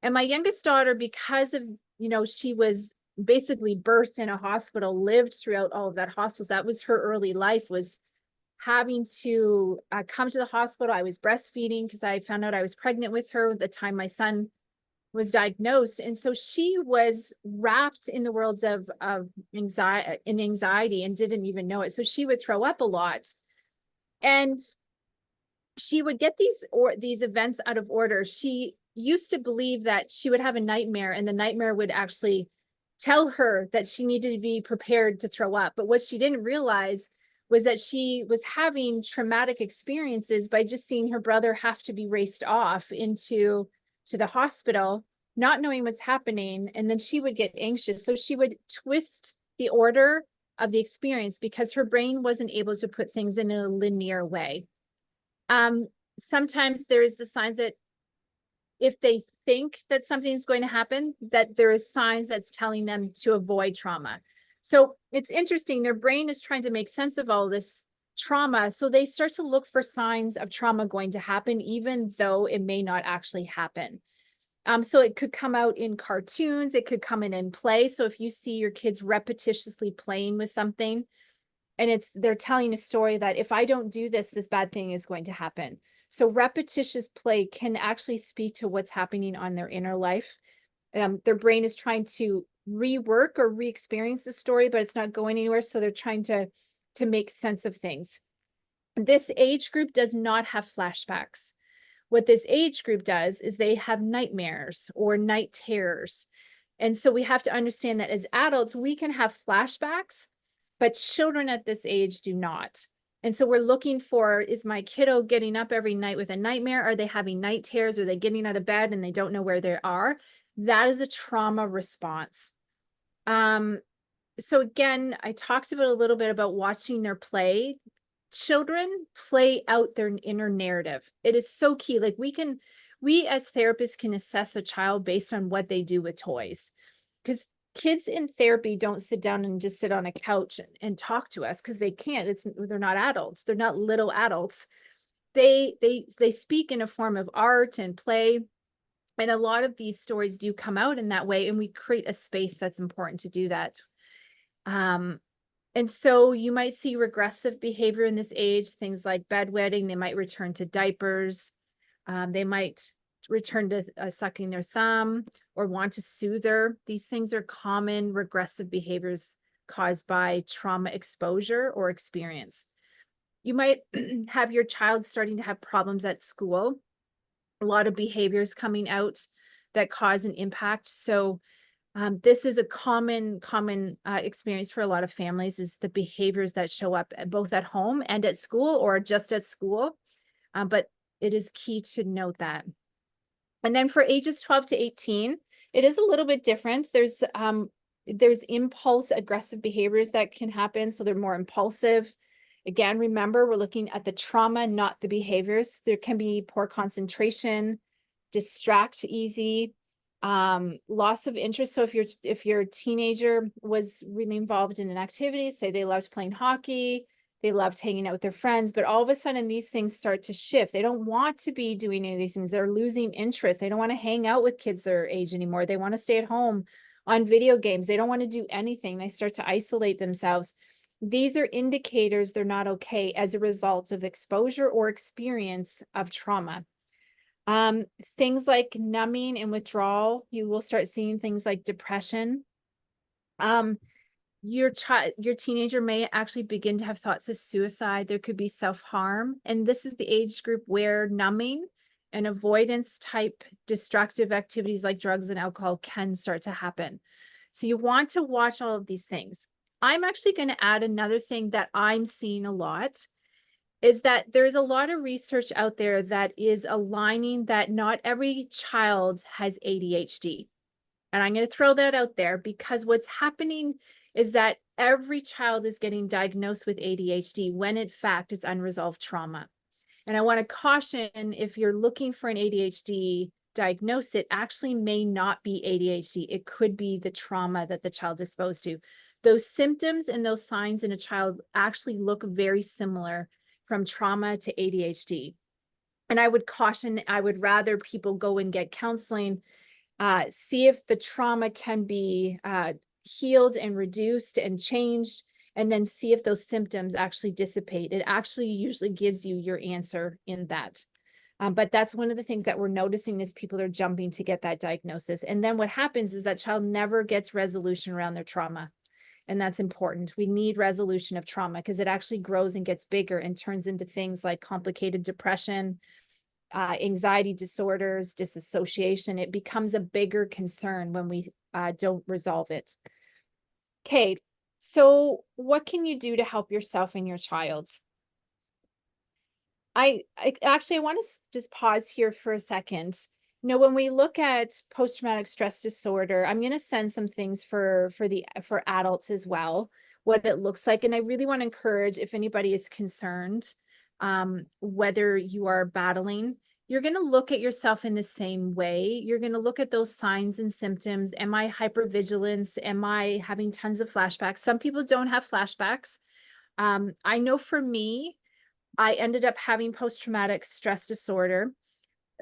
And my youngest daughter, because of, she was basically birthed in a hospital, lived throughout all of that hospitals. That was her early life, was having to come to the hospital. I was breastfeeding because I found out I was pregnant with her at the time my son was diagnosed. And so she was wrapped in the worlds of anxiety and didn't even know it. So she would throw up a lot. And she would get these events out of order. She used to believe that she would have a nightmare, and the nightmare would actually tell her that she needed to be prepared to throw up. But what she didn't realize was that she was having traumatic experiences by just seeing her brother have to be raced off to the hospital, not knowing what's happening. And then she would get anxious. So she would twist the order of the experience because her brain wasn't able to put things in a linear way. Sometimes there is the signs that if they think that something's going to happen, that there is signs that's telling them to avoid trauma. So it's interesting. Their brain is trying to make sense of all this trauma. So they start to look for signs of trauma going to happen, even though it may not actually happen. So it could come out in cartoons. It could come in play. So if you see your kids repetitiously playing with something, and they're telling a story that if I don't do this, this bad thing is going to happen. So repetitious play can actually speak to what's happening on their inner life. Their brain is trying to rework or re-experience the story, but it's not going anywhere. So they're trying to make sense of things. This age group does not have flashbacks. What this age group does is they have nightmares or night terrors. And so we have to understand that as adults, we can have flashbacks, but children at this age do not. And so we're looking for, is my kiddo getting up every night with a nightmare? Are they having night terrors? Are they getting out of bed and they don't know where they are? That is a trauma response. So again, I talked about a little bit about watching their play. Children play out their inner narrative. It is so key. Like we as therapists can assess a child based on what they do with toys. Because kids in therapy don't sit down and just sit on a couch and talk to us because they can't. They're not adults. They're not little adults. They speak in a form of art and play. And a lot of these stories do come out in that way. And we create a space that's important to do that. And so you might see regressive behavior in this age, things like bedwetting. They might return to diapers. They might return to sucking their thumb or want to soothe her. These things are common regressive behaviors caused by trauma exposure or experience. You might have your child starting to have problems at school. A lot of behaviors coming out that cause an impact. So this is a common experience for a lot of families, is the behaviors that show up both at home and at school or just at school. But it is key to note that. And then for ages 12 to 18, it is a little bit different. There's impulse aggressive behaviors that can happen. So they're more impulsive. Again, remember, we're looking at the trauma, not the behaviors. There can be poor concentration, distract easy, loss of interest. So if your teenager was really involved in an activity, say they loved playing hockey, they loved hanging out with their friends, but all of a sudden these things start to shift. They don't want to be doing any of these things. They're losing interest. They don't want to hang out with kids their age anymore. They want to stay at home on video games. They don't want to do anything. They start to isolate themselves. These are indicators they're not okay as a result of exposure or experience of trauma. Things like numbing and withdrawal, you will start seeing things like depression. Your teenager may actually begin to have thoughts of suicide. There could be self-harm. And this is the age group where numbing and avoidance type destructive activities like drugs and alcohol can start to happen. So you want to watch all of these things. I'm actually going to add another thing that I'm seeing a lot, is that there's a lot of research out there that is aligning that not every child has ADHD. And I'm going to throw that out there because what's happening is that every child is getting diagnosed with ADHD when in fact it's unresolved trauma. And I want to caution, if you're looking for an ADHD diagnosis, it actually may not be ADHD. It could be the trauma that the child's exposed to. those symptoms and those signs in a child actually look very similar from trauma to ADHD. And I would caution, I would rather people go and get counseling, see if the trauma can be healed and reduced and changed, and then see if those symptoms actually dissipate. It actually usually gives you your answer in that. But that's one of the things that we're noticing is people are jumping to get that diagnosis. And then what happens is that child never gets resolution around their trauma. And that's important. We need resolution of trauma because it actually grows and gets bigger and turns into things like complicated depression, anxiety disorders, disassociation. It becomes a bigger concern when we don't resolve it. Okay, so what can you do to help yourself and your child? I actually, I want to just pause here for a second. You know, when we look at post-traumatic stress disorder, I'm going to send some things for adults as well, what it looks like. And I really want to encourage, if anybody is concerned, whether you are battling, you're going to look at yourself in the same way. You're going to look at those signs and symptoms. Am I hypervigilance? Am I having tons of flashbacks? Some people don't have flashbacks. I know for me, I ended up having post-traumatic stress disorder.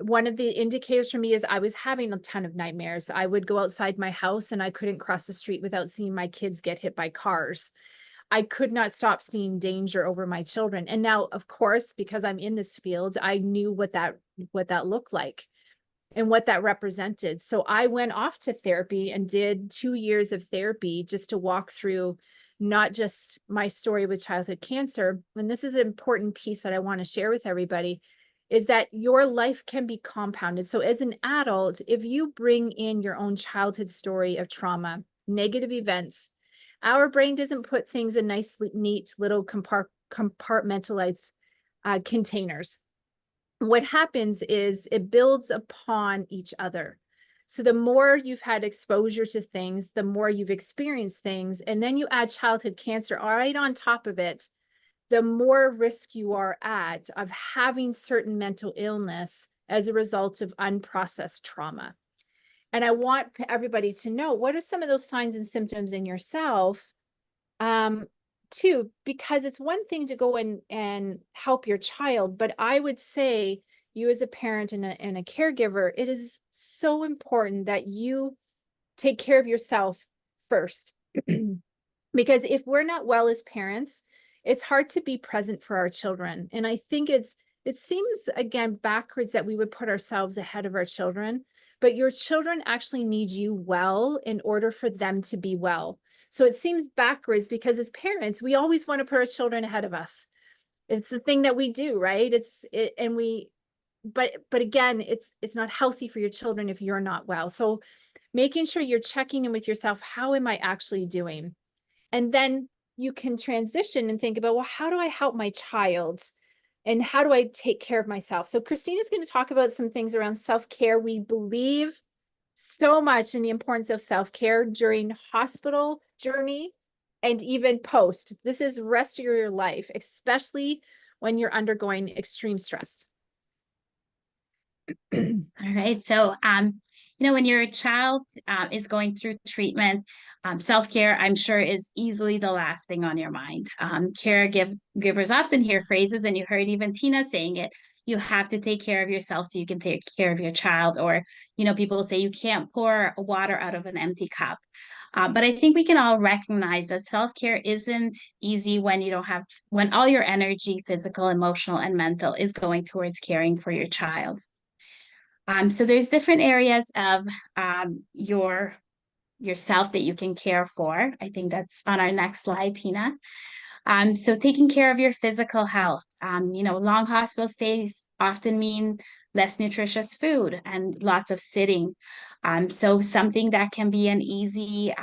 One of the indicators for me is I was having a ton of nightmares. I would go outside my house and I couldn't cross the street without seeing my kids get hit by cars. I could not stop seeing danger over my children. And now, of course, because I'm in this field, I knew what that looked like and what that represented. So I went off to therapy and did 2 years of therapy just to walk through not just my story with childhood cancer. And this is an important piece that I want to share with everybody, is that your life can be compounded. So as an adult, if you bring in your own childhood story of trauma, negative events, our brain doesn't put things in nice, neat little compartmentalized containers. What happens is it builds upon each other. So the more you've had exposure to things, the more you've experienced things, and then you add childhood cancer right on top of it, the more risk you are at of having certain mental illness as a result of unprocessed trauma. And I want everybody to know, what are some of those signs and symptoms in yourself? Too, because it's one thing to go and help your child, but I would say you as a parent and a caregiver, it is so important that you take care of yourself first. Because if we're not well as parents, it's hard to be present for our children. And I think it seems, again, backwards that we would put ourselves ahead of our children, but your children actually need you well in order for them to be well. So it seems backwards because as parents, we always want to put our children ahead of us. It's the thing that we do, right? But again, it's not healthy for your children if you're not well. So making sure you're checking in with yourself, how am I actually doing? And then you can transition and think about, well, how do I help my child? And how do I take care of myself? So Christina's going to talk about some things around self-care. We believe so much in the importance of self-care during hospital journey and even post. This is rest of your life, especially when you're undergoing extreme stress. All right. So, when your child is going through treatment, self-care, I'm sure, is easily the last thing on your mind. Caregivers often hear phrases, and you heard even Tina saying it, you have to take care of yourself so you can take care of your child. Or, people say you can't pour water out of an empty cup. But I think we can all recognize that self-care isn't easy when all your energy, physical, emotional, and mental, is going towards caring for your child. So there's different areas of yourself that you can care for. I think that's on our next slide, Tina. So taking care of your physical health. Long hospital stays often mean less nutritious food and lots of sitting. So something that can be an easy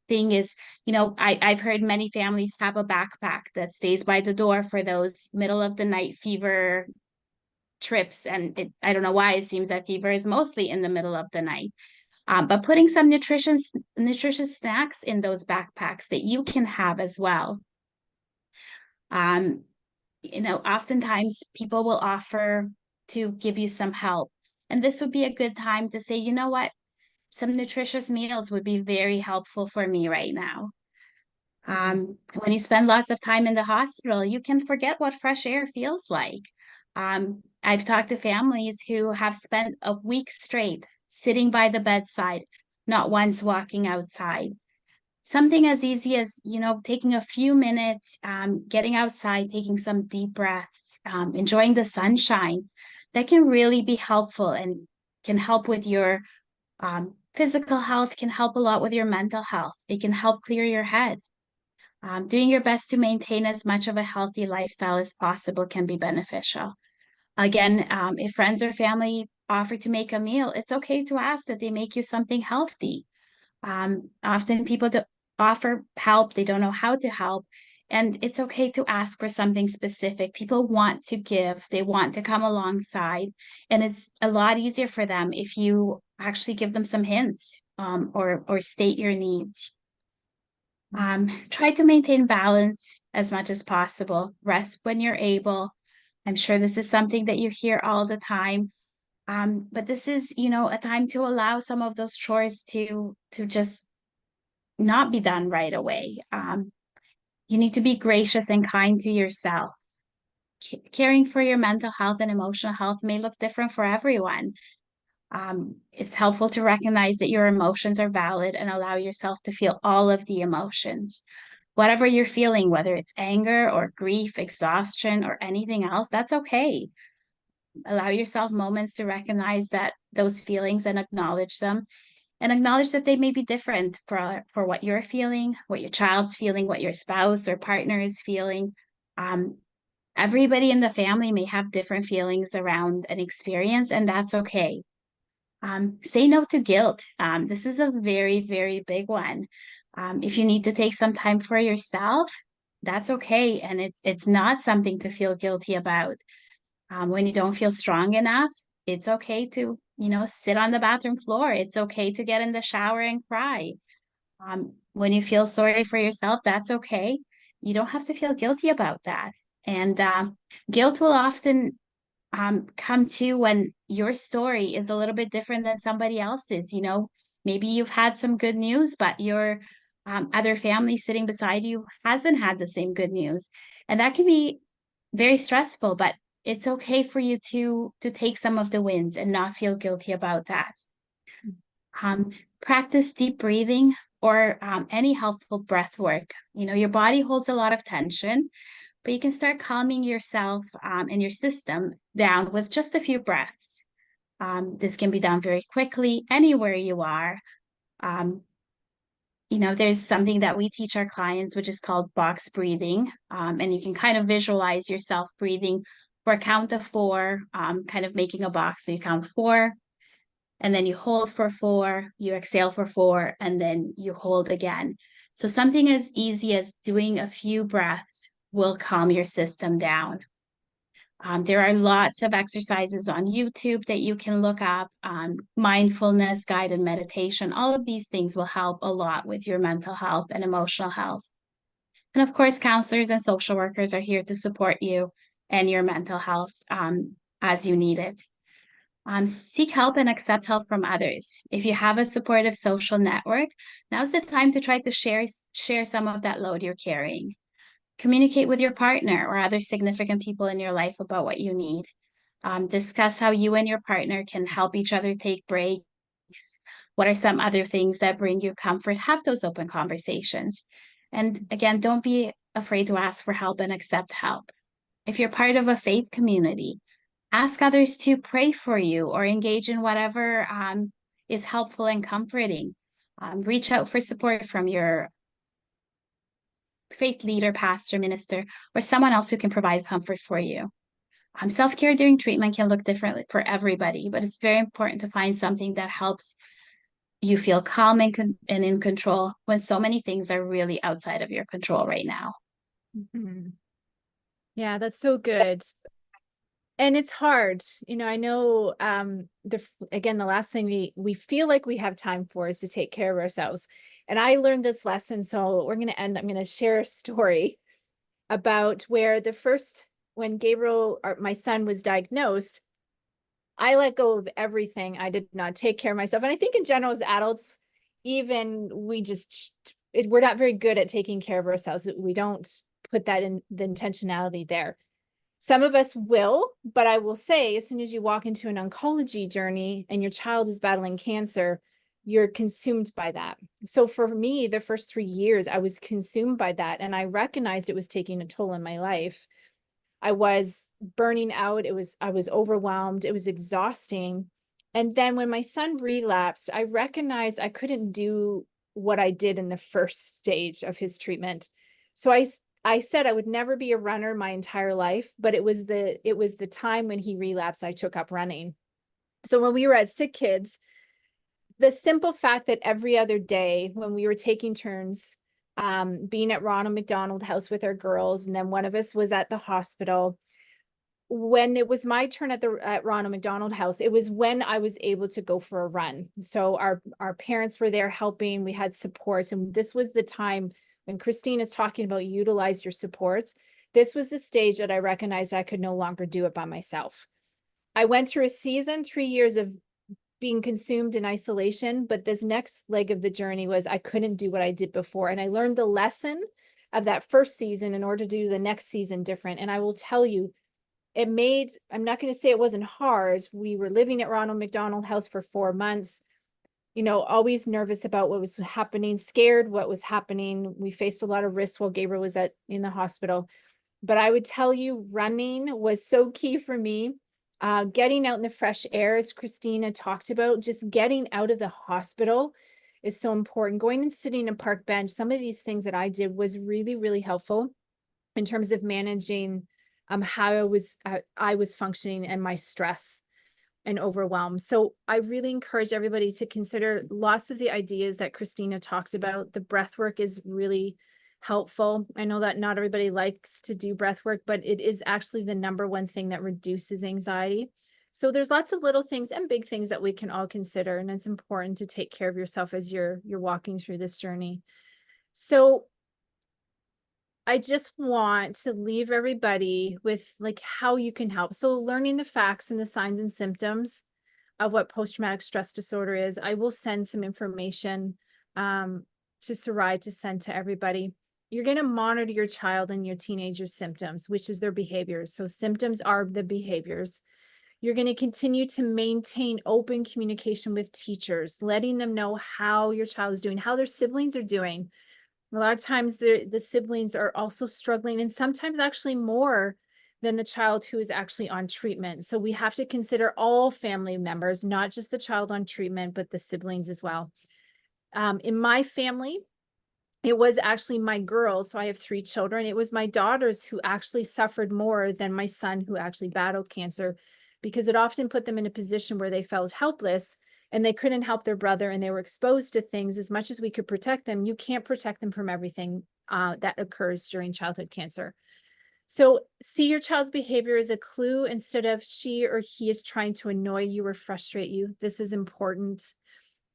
thing is, I've heard many families have a backpack that stays by the door for those middle of the night fever trips. And I don't know why it seems that fever is mostly in the middle of the night. But putting some nutritious snacks in those backpacks that you can have as well. Oftentimes people will offer to give you some help. And this would be a good time to say, you know what? Some nutritious meals would be very helpful for me right now. When you spend lots of time in the hospital, you can forget what fresh air feels like. I've talked to families who have spent a week straight sitting by the bedside, not once walking outside. Something as easy as, taking a few minutes, getting outside, taking some deep breaths, enjoying the sunshine, that can really be helpful and can help with your physical health, can help a lot with your mental health. It can help clear your head. Doing your best to maintain as much of a healthy lifestyle as possible can be beneficial. Again, if friends or family offer to make a meal, it's okay to ask that they make you something healthy. Often people offer help, they don't know how to help. And it's okay to ask for something specific. People want to give, they want to come alongside. And it's a lot easier for them if you actually give them some hints, or state your needs. Try to maintain balance as much as possible. Rest when you're able. I'm sure this is something that you hear all the time. But this is, a time to allow some of those chores to just not be done right away. You need to be gracious and kind to yourself. Caring for your mental health and emotional health may look different for everyone. It's helpful to recognize that your emotions are valid and allow yourself to feel all of the emotions. Whatever you're feeling, whether it's anger or grief, exhaustion, or anything else, that's okay. Allow yourself moments to recognize that those feelings and acknowledge them, and acknowledge that they may be different for what you're feeling, what your child's feeling, what your spouse or partner is feeling. Everybody in the family may have different feelings around an experience, and that's okay. Say no to guilt. This is a very, very big one. If you need to take some time for yourself, that's okay. And it's not something to feel guilty about. When you don't feel strong enough, it's okay to, sit on the bathroom floor. It's okay to get in the shower and cry. When you feel sorry for yourself, that's okay. You don't have to feel guilty about that. And guilt will often come to when your story is a little bit different than somebody else's. Maybe you've had some good news, but your other family sitting beside you hasn't had the same good news. And that can be very stressful, but it's okay for you to take some of the wins and not feel guilty about that. Practice deep breathing or any helpful breath work. Your body holds a lot of tension, but you can start calming yourself and your system down with just a few breaths. This can be done very quickly anywhere you are. There's something that we teach our clients, which is called box breathing. And you can kind of visualize yourself breathing for a count of 4, kind of making a box. So you count 4, and then you hold for 4, you exhale for 4, and then you hold again. So something as easy as doing a few breaths will calm your system down. There are lots of exercises on YouTube that you can look up, mindfulness, guided meditation. All of these things will help a lot with your mental health and emotional health. And of course, counselors and social workers are here to support you and your mental health as you need it. Seek help and accept help from others. If you have a supportive social network, now's the time to try to share some of that load you're carrying. Communicate with your partner or other significant people in your life about what you need. Discuss how you and your partner can help each other take breaks. What are some other things that bring you comfort? Have those open conversations. And again, don't be afraid to ask for help and accept help. If you're part of a faith community, ask others to pray for you or engage in whatever is helpful and comforting. Reach out for support from your faith leader, pastor, minister, or someone else who can provide comfort for you. Self-care during treatment can look differently for everybody, but it's very important to find something that helps you feel calm and in control when so many things are really outside of your control right now. Mm-hmm. Yeah, that's so good. And it's hard. I know, again, the last thing we feel like we have time for is to take care of ourselves. And I learned this lesson. So I'm going to share a story about where when Gabriel, my son, was diagnosed, I let go of everything. I did not take care of myself. And I think in general, as adults, even we just we're not very good at taking care of ourselves. We don't put that in the intentionality there. Some of us will, but I will say, as soon as you walk into an oncology journey and your child is battling cancer, you're consumed by that. So for me, the first 3 years, I was consumed by that, and I recognized it was taking a toll in my life. I was burning out. I was overwhelmed. It was exhausting. And then when my son relapsed, I recognized I couldn't do what I did in the first stage of his treatment. So I said I would never be a runner my entire life, but it was the time when he relapsed, I took up running. So when we were at Sick Kids, the simple fact that every other day when we were taking turns, being at Ronald McDonald House with our girls, and then one of us was at the hospital. When it was my turn at Ronald McDonald House, it was when I was able to go for a run. So our parents were there helping. We had supports, and this was the time when Christine is talking about utilize your supports. This was the stage that I recognized I could no longer do it by myself. I went through a season, 3 years of being consumed in isolation, but this next leg of the journey was I couldn't do what I did before. And I learned the lesson of that first season in order to do the next season different. And I will tell you, I'm not going to say it wasn't hard. We were living at Ronald McDonald House for 4 months, always nervous about what was happening, scared what was happening. We faced a lot of risks while Gabriel was in the hospital. But I would tell you, running was so key for me. Getting out in the fresh air, as Cristina talked about, just getting out of the hospital is so important. Going and sitting in a park bench, some of these things that I did was really, really helpful in terms of managing how I was functioning and my stress and overwhelm. So I really encourage everybody to consider lots of the ideas that Cristina talked about. The breath work is really helpful. I know that not everybody likes to do breath work, but it is actually the number one thing that reduces anxiety. So there's lots of little things and big things that we can all consider, and it's important to take care of yourself as you're walking through this journey. So I just want to leave everybody with like how you can help. So learning the facts and the signs and symptoms of what post-traumatic stress disorder is. I will send some information to Sarai to send to everybody. You're going to monitor your child and your teenager's symptoms, which is their behaviors. So symptoms are the behaviors. You're going to continue to maintain open communication with teachers, letting them know how your child is doing, how their siblings are doing. A lot of times the siblings are also struggling, and sometimes actually more than the child who is actually on treatment. So we have to consider all family members, not just the child on treatment, but the siblings as well. In my family, it was actually my girls. So I have 3 children. It was my daughters who actually suffered more than my son who actually battled cancer, because it often put them in a position where they felt helpless and they couldn't help their brother, and they were exposed to things. As much as we could protect them, you can't protect them from everything that occurs during childhood cancer. So see your child's behavior as a clue instead of she or he is trying to annoy you or frustrate you. This is important.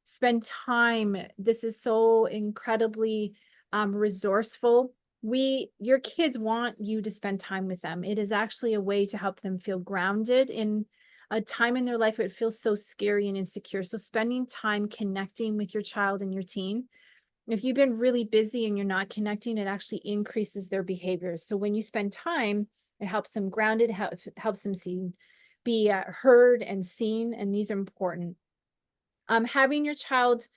Spend time. This is so incredibly resourceful. Your kids want you to spend time with them. It is actually a way to help them feel grounded in a time in their life where it feels so scary and insecure. So spending time connecting with your child and your teen. If you've been really busy and you're not connecting, it actually increases their behaviors. So when you spend time, it helps them grounded, helps them be heard and seen, and these are important. Having your child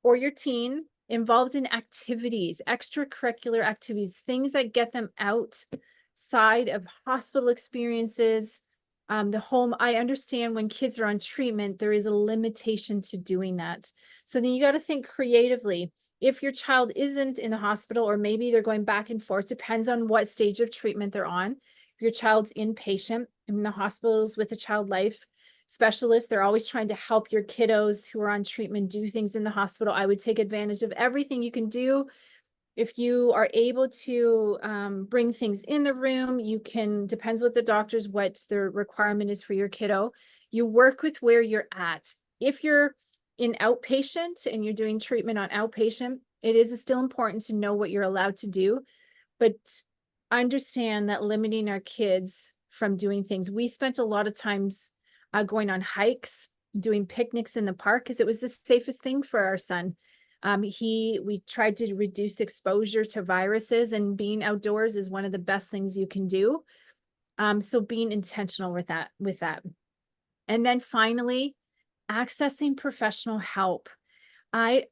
or your teen involved in activities, extracurricular activities, things that get them outside of hospital experiences, the home. I understand when kids are on treatment, there is a limitation to doing that. So then you got to think creatively. If your child isn't in the hospital, or maybe they're going back and forth, depends on what stage of treatment they're on. If your child's inpatient in the hospitals with a child life specialist, they're always trying to help your kiddos who are on treatment do things in the hospital. I would take advantage of everything you can do. If you are able to bring things in the room, you can, depends what the requirement is for your kiddo. You work with where you're at. If you're in outpatient and you're doing treatment on outpatient, it is still important to know what you're allowed to do, but understand that limiting our kids from doing things. We spent a lot of times going on hikes, doing picnics in the park, because it was the safest thing for our son. We tried to reduce exposure to viruses, and being outdoors is one of the best things you can do. So being intentional with that. And then finally, accessing professional help. My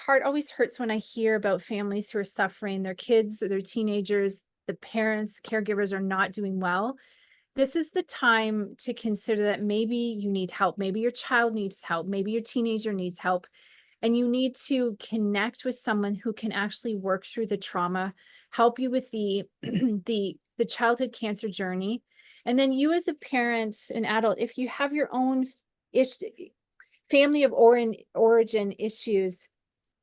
heart always hurts when I hear about families who are suffering, their kids or their teenagers, the parents, caregivers are not doing well. This is the time to consider that maybe you need help. Maybe your child needs help. Maybe your teenager needs help. And you need to connect with someone who can actually work through the trauma, help you with the the childhood cancer journey. And then you as a parent, an adult, if you have your own family of origin issues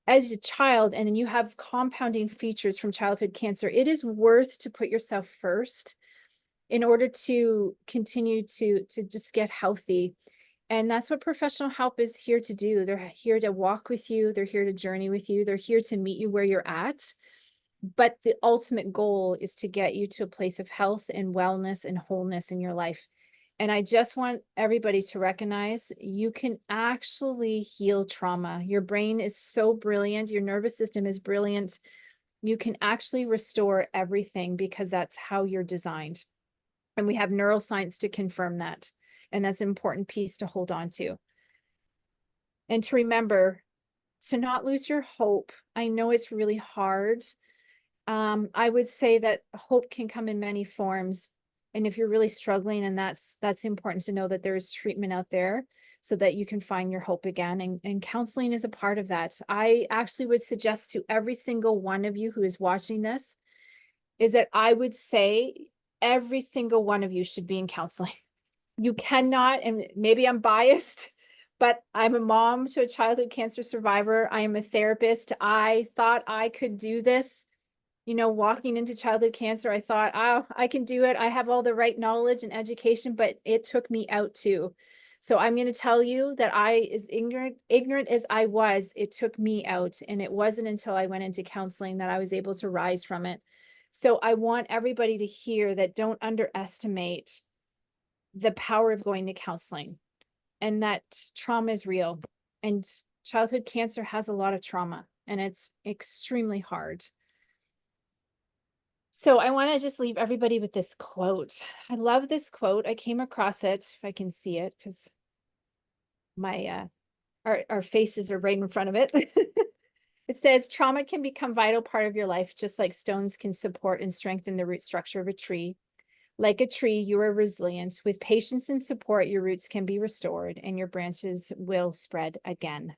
as a child, and then you have compounding features from childhood cancer, it is worth to put yourself first in order to continue to just get healthy. And that's what professional help is here to do. They're here to walk with you. They're here to journey with you. They're here to meet you where you're at. But the ultimate goal is to get you to a place of health and wellness and wholeness in your life. And I just want everybody to recognize you can actually heal trauma. Your brain is so brilliant. Your nervous system is brilliant. You can actually restore everything because that's how you're designed. And we have neuroscience to confirm that. And that's an important piece to hold on to. And to remember to not lose your hope. I know it's really hard. I would say that hope can come in many forms. And if you're really struggling, and that's important to know that there is treatment out there so that you can find your hope again. And counseling is a part of that. I actually would suggest to every single one of you who is watching this is that I would say every single one of you should be in counseling. You cannot, and maybe I'm biased, but I'm a mom to a childhood cancer survivor. I am a therapist. I thought I could do this. You know, walking into childhood cancer, I thought, oh, I can do it. I have all the right knowledge and education, but it took me out too. So I'm going to tell you that as ignorant as I was, it took me out. And it wasn't until I went into counseling that I was able to rise from it. So I want everybody to hear that don't underestimate the power of going to counseling, and that trauma is real, and childhood cancer has a lot of trauma, and it's extremely hard. So I want to just leave everybody with this quote. I love this quote. I came across it, if I can see it, because my our faces are right in front of it. It says, trauma can become a vital part of your life, just like stones can support and strengthen the root structure of a tree. Like a tree, you are resilient. With patience and support, your roots can be restored and your branches will spread again.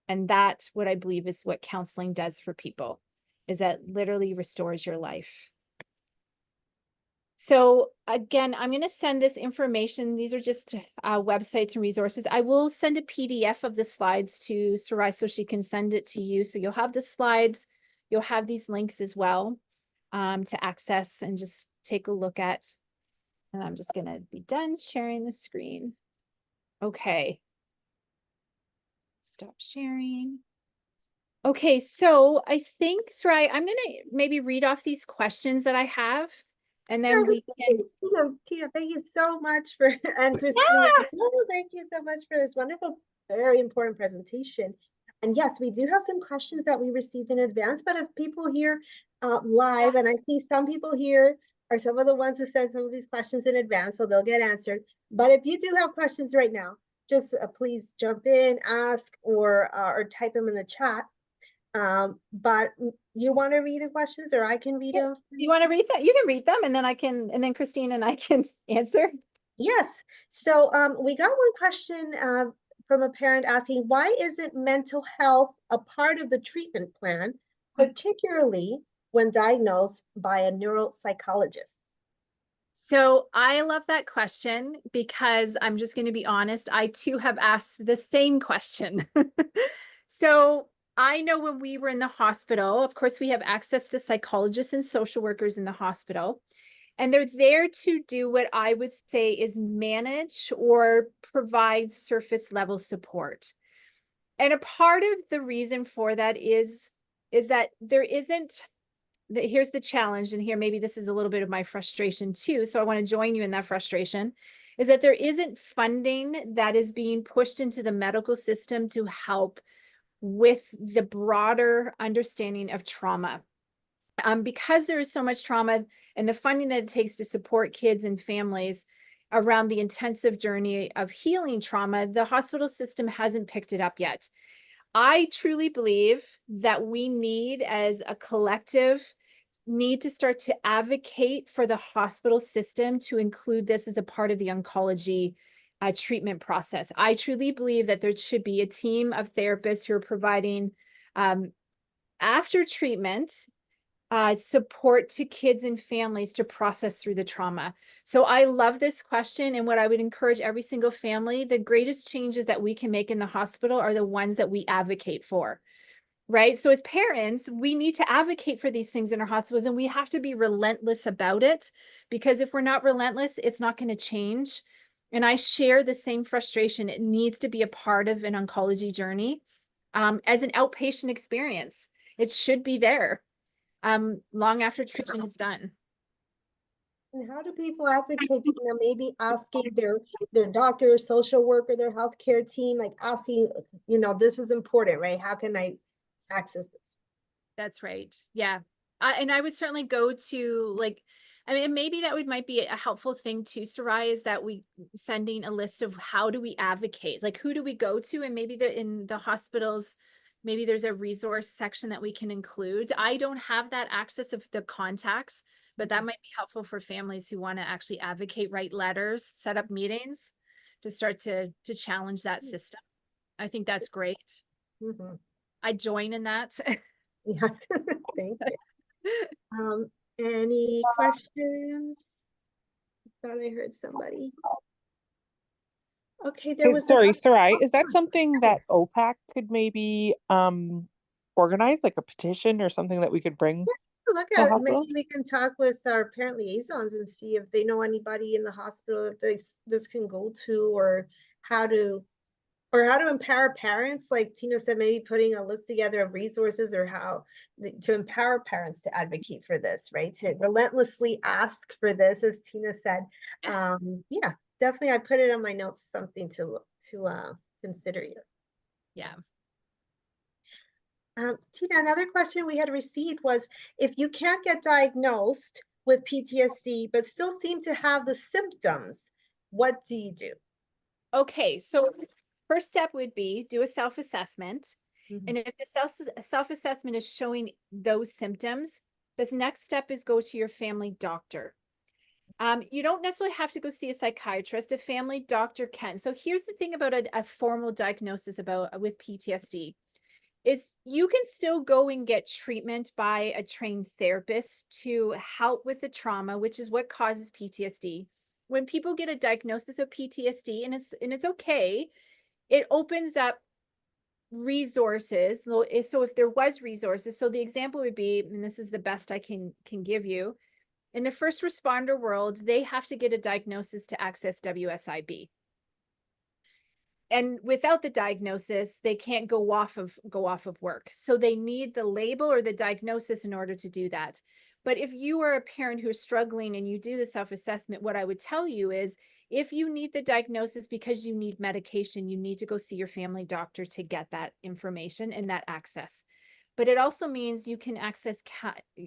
And that's what I believe is what counseling does for people, is that literally restores your life. So again, I'm going to send this information. These are just websites and resources. I will send a PDF of the slides to Sarai so she can send it to you. So you'll have the slides. You'll have these links as well to access and just take a look at. And I'm just going to be done sharing the screen. Okay. Stop sharing. Okay, so I think, Sarai, I'm going to maybe read off these questions that I have. And then we can. Tina, thank you so much for, and Cristina, thank you so much for this wonderful, very important presentation. And yes, we do have some questions that we received in advance, but if people here live, and I see some people here are some of the ones that sent some of these questions in advance, so they'll get answered. But if you do have questions right now, just please jump in, ask, or type them in the chat. But you want to read the questions, or I can read them? You want to read that? You can read them, and then Christine and I can answer. Yes. So we got one question from a parent asking, why isn't mental health a part of the treatment plan, particularly when diagnosed by a neuropsychologist? So I love that question because I'm just going to be honest, I too have asked the same question. So I know when we were in the hospital, of course, we have access to psychologists and social workers in the hospital, and they're there to do what I would say is manage or provide surface level support. And a part of the reason for that is that there isn't, here's the challenge, and here maybe this is a little bit of my frustration too, so I want to join you in that frustration, is that there isn't funding that is being pushed into the medical system to help with the broader understanding of trauma. Because there is so much trauma and the funding that it takes to support kids and families around the intensive journey of healing trauma, the hospital system hasn't picked it up yet. I truly believe that we need, as a collective, need to start to advocate for the hospital system to include this as a part of the oncology treatment process. I truly believe that there should be a team of therapists who are providing after treatment support to kids and families to process through the trauma. So I love this question. And what I would encourage every single family, the greatest changes that we can make in the hospital are the ones that we advocate for, right? So as parents, we need to advocate for these things in our hospitals, and we have to be relentless about it, because if we're not relentless, it's not going to change. And I share the same frustration. It needs to be a part of an oncology journey as an outpatient experience. It should be there long after treatment is done. And how do people advocate, maybe asking their doctor, social worker, their healthcare team, like asking, this is important, right? How can I access this? That's right. Yeah. And I would certainly go to, like, I mean, maybe that might be a helpful thing too, Sarai, is that we sending a list of how do we advocate, like who do we go to, and maybe in the hospitals, maybe there's a resource section that we can include. I don't have that access of the contacts, but that might be helpful for families who want to actually advocate, write letters, set up meetings to start to challenge that system. I think that's great. Mm-hmm. I join in that. Yes, thank you. Any questions? I thought I heard somebody. Okay, there was sorry, Sarai, is that something that OPAC could maybe organize, like a petition or something that we could bring? Look at, maybe we can talk with our parent liaisons and see if they know anybody in the hospital that this can go to, or how to empower parents, like Tina said, maybe putting a list together of resources, or how to empower parents to advocate for this, right? To relentlessly ask for this, as Tina said. Yeah, definitely. I put it on my notes, something to consider here. Yeah. Tina, another question we had received was, if you can't get diagnosed with PTSD, but still seem to have the symptoms, what do you do? Okay, so first step would be do a self-assessment. Mm-hmm. And if the self-assessment is showing those symptoms, this next step is go to your family doctor. You don't necessarily have to go see a psychiatrist. A family doctor can. So here's the thing about a formal diagnosis with PTSD. Is you can still go and get treatment by a trained therapist to help with the trauma, which is what causes PTSD. When people get a diagnosis of PTSD, and it's okay, it opens up resources. So if there was resources, so the example would be, and this is the best I can give you, in the first responder world, they have to get a diagnosis to access WSIB. And without the diagnosis, they can't go off of work. So they need the label or the diagnosis in order to do that. But if you are a parent who is struggling and you do the self-assessment, what I would tell you is, if you need the diagnosis because you need medication, you need to go see your family doctor to get that information and that access. But it also means you can access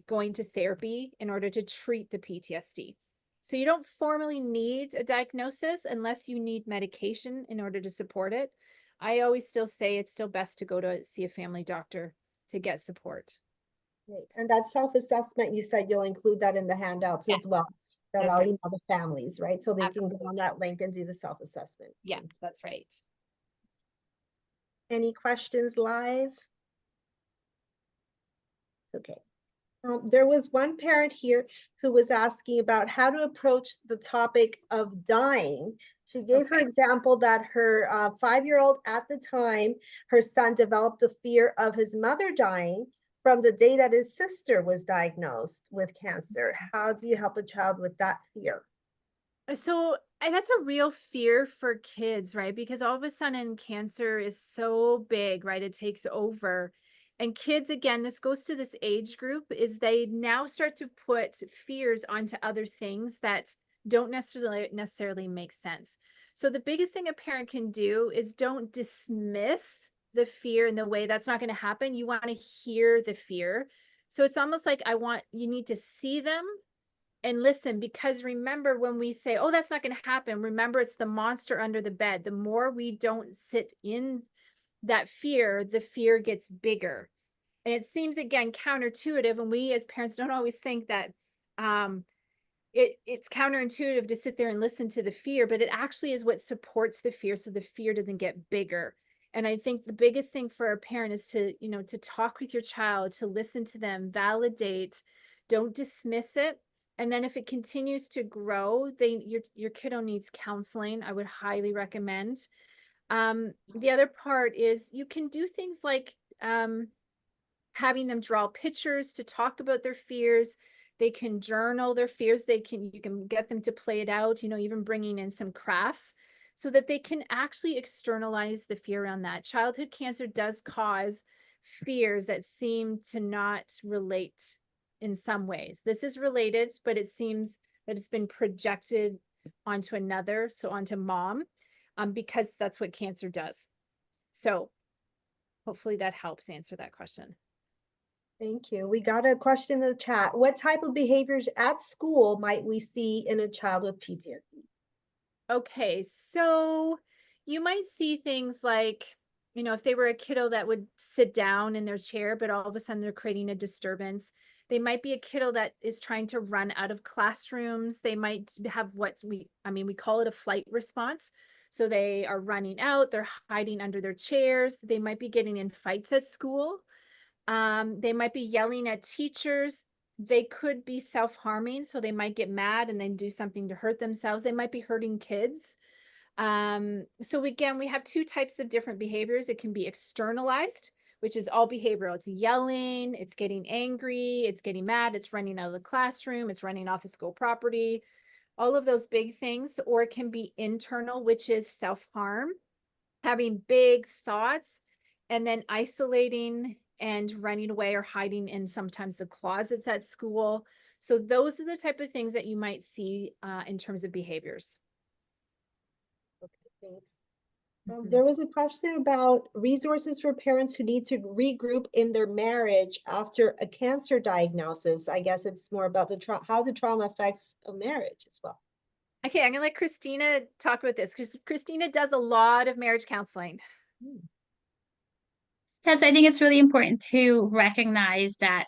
going to therapy in order to treat the PTSD. So you don't formally need a diagnosis unless you need medication in order to support it. I always still say it's still best to go to see a family doctor to get support. Great. And that self-assessment, you said you'll include that in the handouts as well, that I'll email the families, right? So they can go on that link and do the self-assessment. Yeah, that's right. Any questions live? Okay. There was one parent here who was asking about how to approach the topic of dying. She gave her example that her 5-year-old at the time, her son developed the fear of his mother dying from the day that his sister was diagnosed with cancer. How do you help a child with that fear? So that's a real fear for kids, right? Because all of a sudden cancer is so big, right? It takes over. And kids, again, this goes to this age group, is they now start to put fears onto other things that don't necessarily make sense. So the biggest thing a parent can do is don't dismiss the fear in the way that's not going to happen. You want to hear the fear. So it's almost like you need to see them and listen, because remember, when we say, oh, that's not going to happen, remember, it's the monster under the bed. The more we don't sit in that fear, the fear gets bigger. And it seems, again, counterintuitive, and we as parents don't always think that it's counterintuitive to sit there and listen to the fear, but it actually is what supports the fear, so the fear doesn't get bigger. And I think the biggest thing for a parent is to, to talk with your child, to listen to them, validate, don't dismiss it. And then if it continues to grow, your kiddo needs counseling. I would highly recommend. The other part is you can do things like having them draw pictures to talk about their fears. They can journal their fears. You can get them to play it out, even bringing in some crafts so that they can actually externalize the fear around that. Childhood cancer does cause fears that seem to not relate in some ways. This is related, but it seems that it's been projected onto another, so onto mom, because that's what cancer does. So hopefully that helps answer that question. Thank you. We got a question in the chat. What type of behaviors at school might we see in a child with PTSD? Okay, so you might see things like, if they were a kiddo that would sit down in their chair, but all of a sudden they're creating a disturbance. They might be a kiddo that is trying to run out of classrooms. They might have we call it a flight response. So they are running out, they're hiding under their chairs. They might be getting in fights at school. They might be yelling at teachers. They could be self-harming. So they might get mad and then do something to hurt themselves. They might be hurting kids. So again, we have two types of different behaviors. It can be externalized, which is all behavioral. It's yelling, it's getting angry, it's getting mad, it's running out of the classroom, it's running off the school property, all of those big things. Or it can be internal, which is self-harm, having big thoughts and then isolating and running away or hiding in sometimes the closets at school. So those are the type of things that you might see in terms of behaviors. Okay, thanks. There was a question about resources for parents who need to regroup in their marriage after a cancer diagnosis. I guess it's more about how the trauma affects a marriage as well. Okay, I'm gonna let Cristina talk about this because Cristina does a lot of marriage counseling. Yes, I think it's really important to recognize that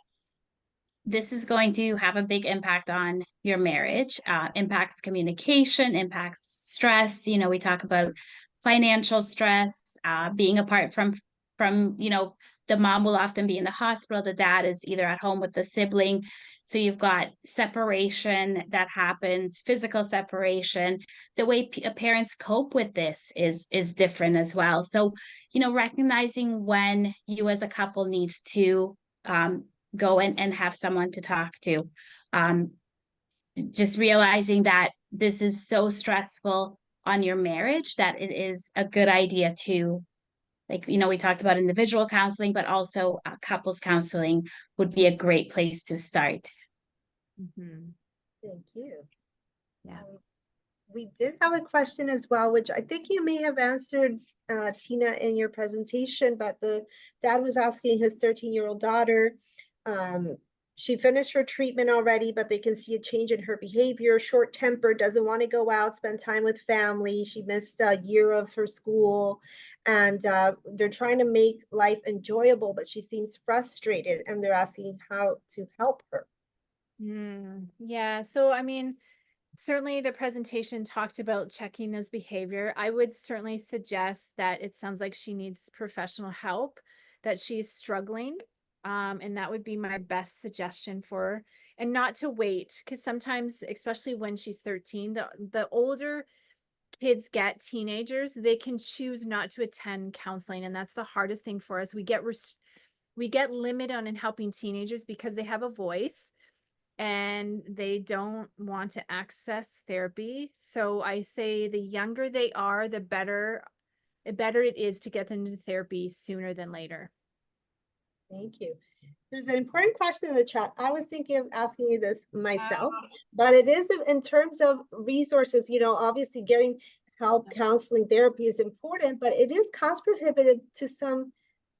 this is going to have a big impact on your marriage, impacts communication, impacts stress. We talk about financial stress, being apart from, the mom will often be in the hospital. The dad is either at home with the sibling. So you've got separation that happens, physical separation. The way parents cope with this is different as well. So, recognizing when you as a couple needs to go and have someone to talk to. Just realizing that this is so stressful on your marriage that it is a good idea to, we talked about individual counseling, but also couples counseling would be a great place to start. Thank you. Yeah. We did have a question as well, which I think you may have answered, Tina, in your presentation, but the dad was asking his 13-year-old daughter, she finished her treatment already, but they can see a change in her behavior, short temper, doesn't want to go out, spend time with family. She missed a year of her school, and they're trying to make life enjoyable, but she seems frustrated, and they're asking how to help her. Yeah, so certainly the presentation talked about checking those behavior. I would certainly suggest that it sounds like she needs professional help, that she's struggling. And that would be my best suggestion for her, and not to wait, because sometimes, especially when she's 13, the older kids get, teenagers, they can choose not to attend counseling. And that's the hardest thing for us. We get limited on in helping teenagers because they have a voice and they don't want to access therapy. So I say the younger they are, the better it is to get them to therapy sooner than later. Thank you. There's an important question in the chat. I was thinking of asking you this myself, but it is in terms of resources, obviously help counseling therapy is important, but it is cost prohibitive to some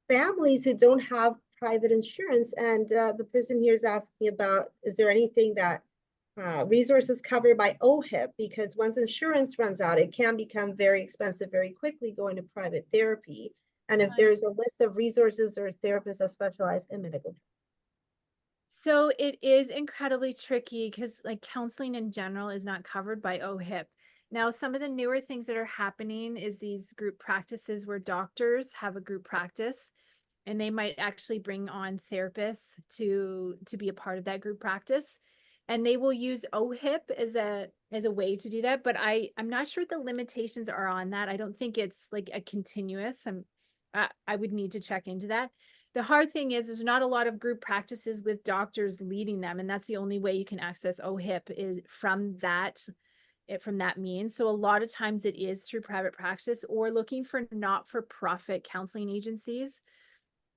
families who don't have private insurance. And the person here is asking about, is there anything that resources covered by OHIP? Because once insurance runs out, it can become very expensive very quickly going to private therapy. And if there's a list of resources or therapists that specialize in medical. So it is incredibly tricky because like counseling in general is not covered by OHIP. Now, some of the newer things that are happening is these group practices where doctors have a group practice and they might actually bring on therapists to be a part of that group practice. And they will use OHIP as a way to do that. But I'm not sure what the limitations are on that. I don't think it's like a continuous. I would need to check into that. The hard thing is there's not a lot of group practices with doctors leading them. And that's the only way you can access OHIP is from that means. So a lot of times it is through private practice or looking for not-for-profit counseling agencies.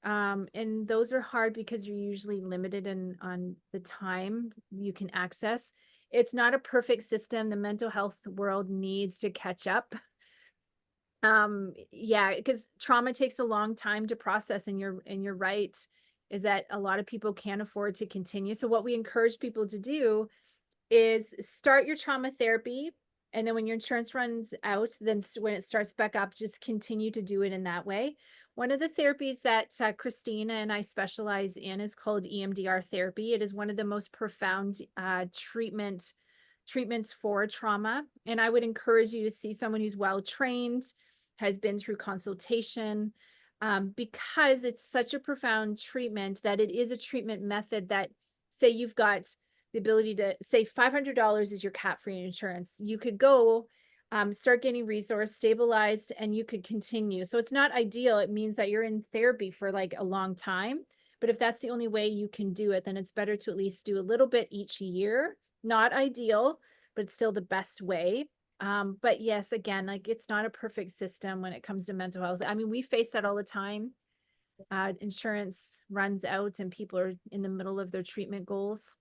And those are hard because you're usually limited on the time you can access. It's not a perfect system. The mental health world needs to catch up. Yeah, because trauma takes a long time to process, and you're right, is that a lot of people can't afford to continue. So what we encourage people to do is start your trauma therapy. And then when your insurance runs out, then when it starts back up, just continue to do it in that way. One of the therapies that Cristina and I specialize in is called EMDR therapy. It is one of the most profound treatments for trauma. And I would encourage you to see someone who's well-trained, has been through consultation, because it's such a profound treatment that it is a treatment method that, say you've got the ability to say $500 is your cap for your insurance. You could go start getting resource stabilized and you could continue. So it's not ideal. It means that you're in therapy for like a long time. But if that's the only way you can do it, then it's better to at least do a little bit each year. Not ideal, but it's still the best way. But yes, again, like it's not a perfect system when it comes to mental health. I mean, we face that all the time. Insurance runs out and people are in the middle of their treatment goals.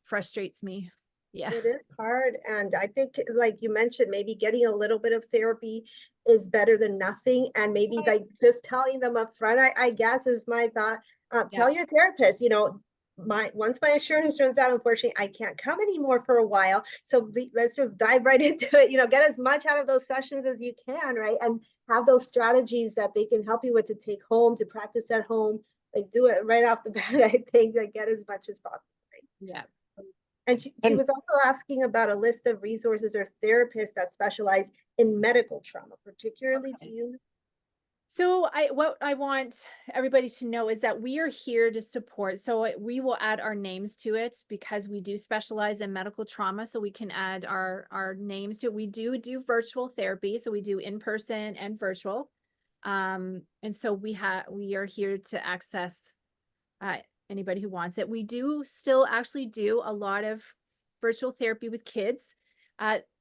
Frustrates me. Yeah. It is hard. And I think, like you mentioned, maybe getting a little bit of therapy is better than nothing. And maybe like just telling them up front, I guess is my thought. Tell your therapist, once my insurance runs out, unfortunately, I can't come anymore for a while. So let's just dive right into it, get as much out of those sessions as you can, right? And have those strategies that they can help you with to take home, to practice at home, like do it right off the bat, I think, like get as much as possible. Right? Yeah. And she was also asking about a list of resources or therapists that specialize in medical trauma, particularly to you. So what I want everybody to know is that we are here to support. So we will add our names to it because we do specialize in medical trauma. So we can add our names to it. We do virtual therapy. So we do in-person and virtual. And so we are here to access anybody who wants it. We do still actually do a lot of virtual therapy with kids.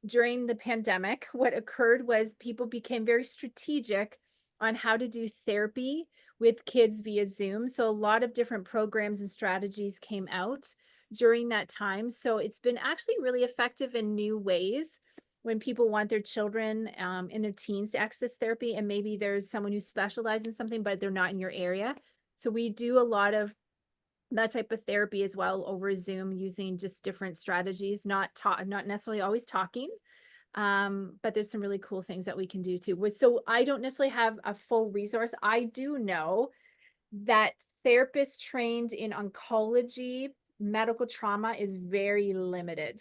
During the pandemic, what occurred was people became very strategic on how to do therapy with kids via Zoom. So a lot of different programs and strategies came out during that time. So it's been actually really effective in new ways when people want their children in their teens to access therapy, and maybe there's someone who specializes in something, but they're not in your area. So we do a lot of that type of therapy as well over Zoom using just different strategies, not necessarily always talking. But there's some really cool things that we can do too. So I don't necessarily have a full resource. I do know that therapists trained in oncology, medical trauma is very limited.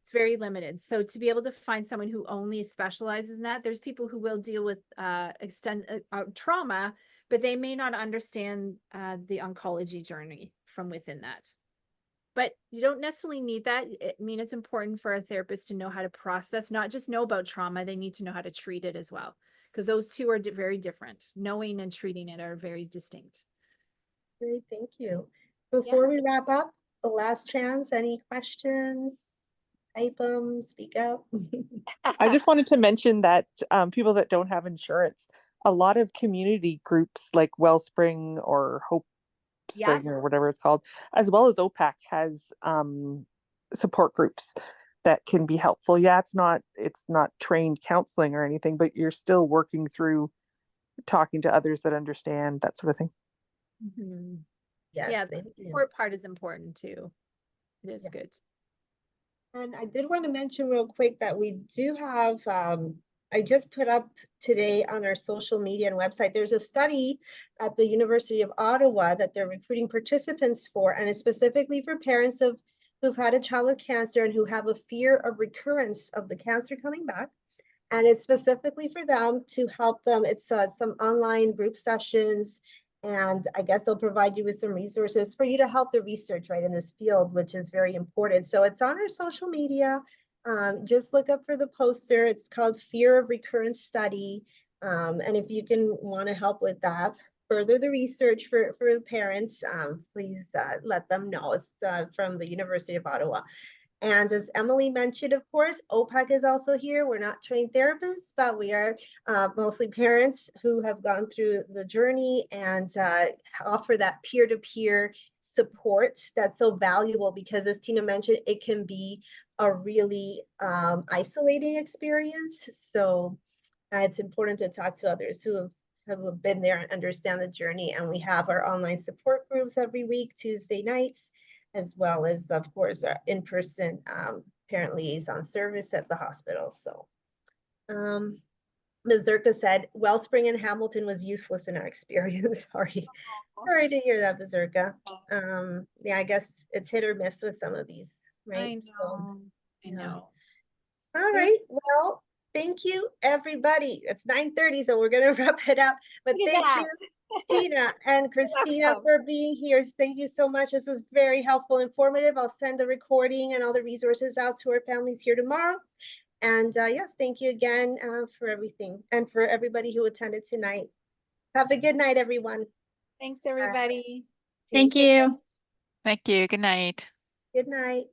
It's very limited. So to be able to find someone who only specializes in that, there's people who will deal with trauma, but they may not understand the oncology journey from within that. But you don't necessarily need that. I mean, it's important for a therapist to know how to process, not just know about trauma, they need to know how to treat it as well. Because those two are very different. Knowing and treating it are very distinct. Great, thank you. Before we wrap up, the last chance, any questions? Type them, speak up. I just wanted to mention that people that don't have insurance, a lot of community groups like Wellspring or Hope Spring or whatever it's called, as well as OPAC has support groups. that can be helpful. Yeah, it's not trained counseling or anything, but you're still working through talking to others that understand, that sort of thing. Mhm. Yes, Yeah, the thank you. support part is important too. It is Yes. good. And I did want to mention real quick that we do have, I just put up today on our social media and website, there's a study at the University of Ottawa that they're recruiting participants for, and it's specifically for parents who've had a child with cancer and who have a fear of recurrence of the cancer coming back. And it's specifically for them to help them. It's some online group sessions, and I guess they'll provide you with some resources for you to help the research right in this field, which is very important. So it's on our social media. Just look up for the poster. It's called Fear of Recurrence Study. And if you can want to help with that, further the research for the parents, please let them know. It's from the University of Ottawa. And as Emily mentioned, of course, OPAC is also here. We're not trained therapists, but we are mostly parents who have gone through the journey and offer that peer-to-peer support that's so valuable, because as Tina mentioned, it can be a really isolating experience. So it's important to talk to others who have been there and understand the journey. And we have our online support groups every week, Tuesday nights, as well as, of course, our in-person parent liaison service at the hospital. So Ms. Zerka said, Wellspring and Hamilton was useless in our experience. Sorry to hear that, Ms. Zerka. Yeah, I guess it's hit or miss with some of these, right? I know. All right, well, thank you, everybody. It's 9:30, so we're gonna wrap it up. But thank you, Tina and Cristina, for being here. Thank you so much. This was very helpful, informative. I'll send the recording and all the resources out to our families here tomorrow. And yes, thank you again for everything and for everybody who attended tonight. Have a good night, everyone. Thanks, everybody. Thank you. Thank you. Good night. Good night.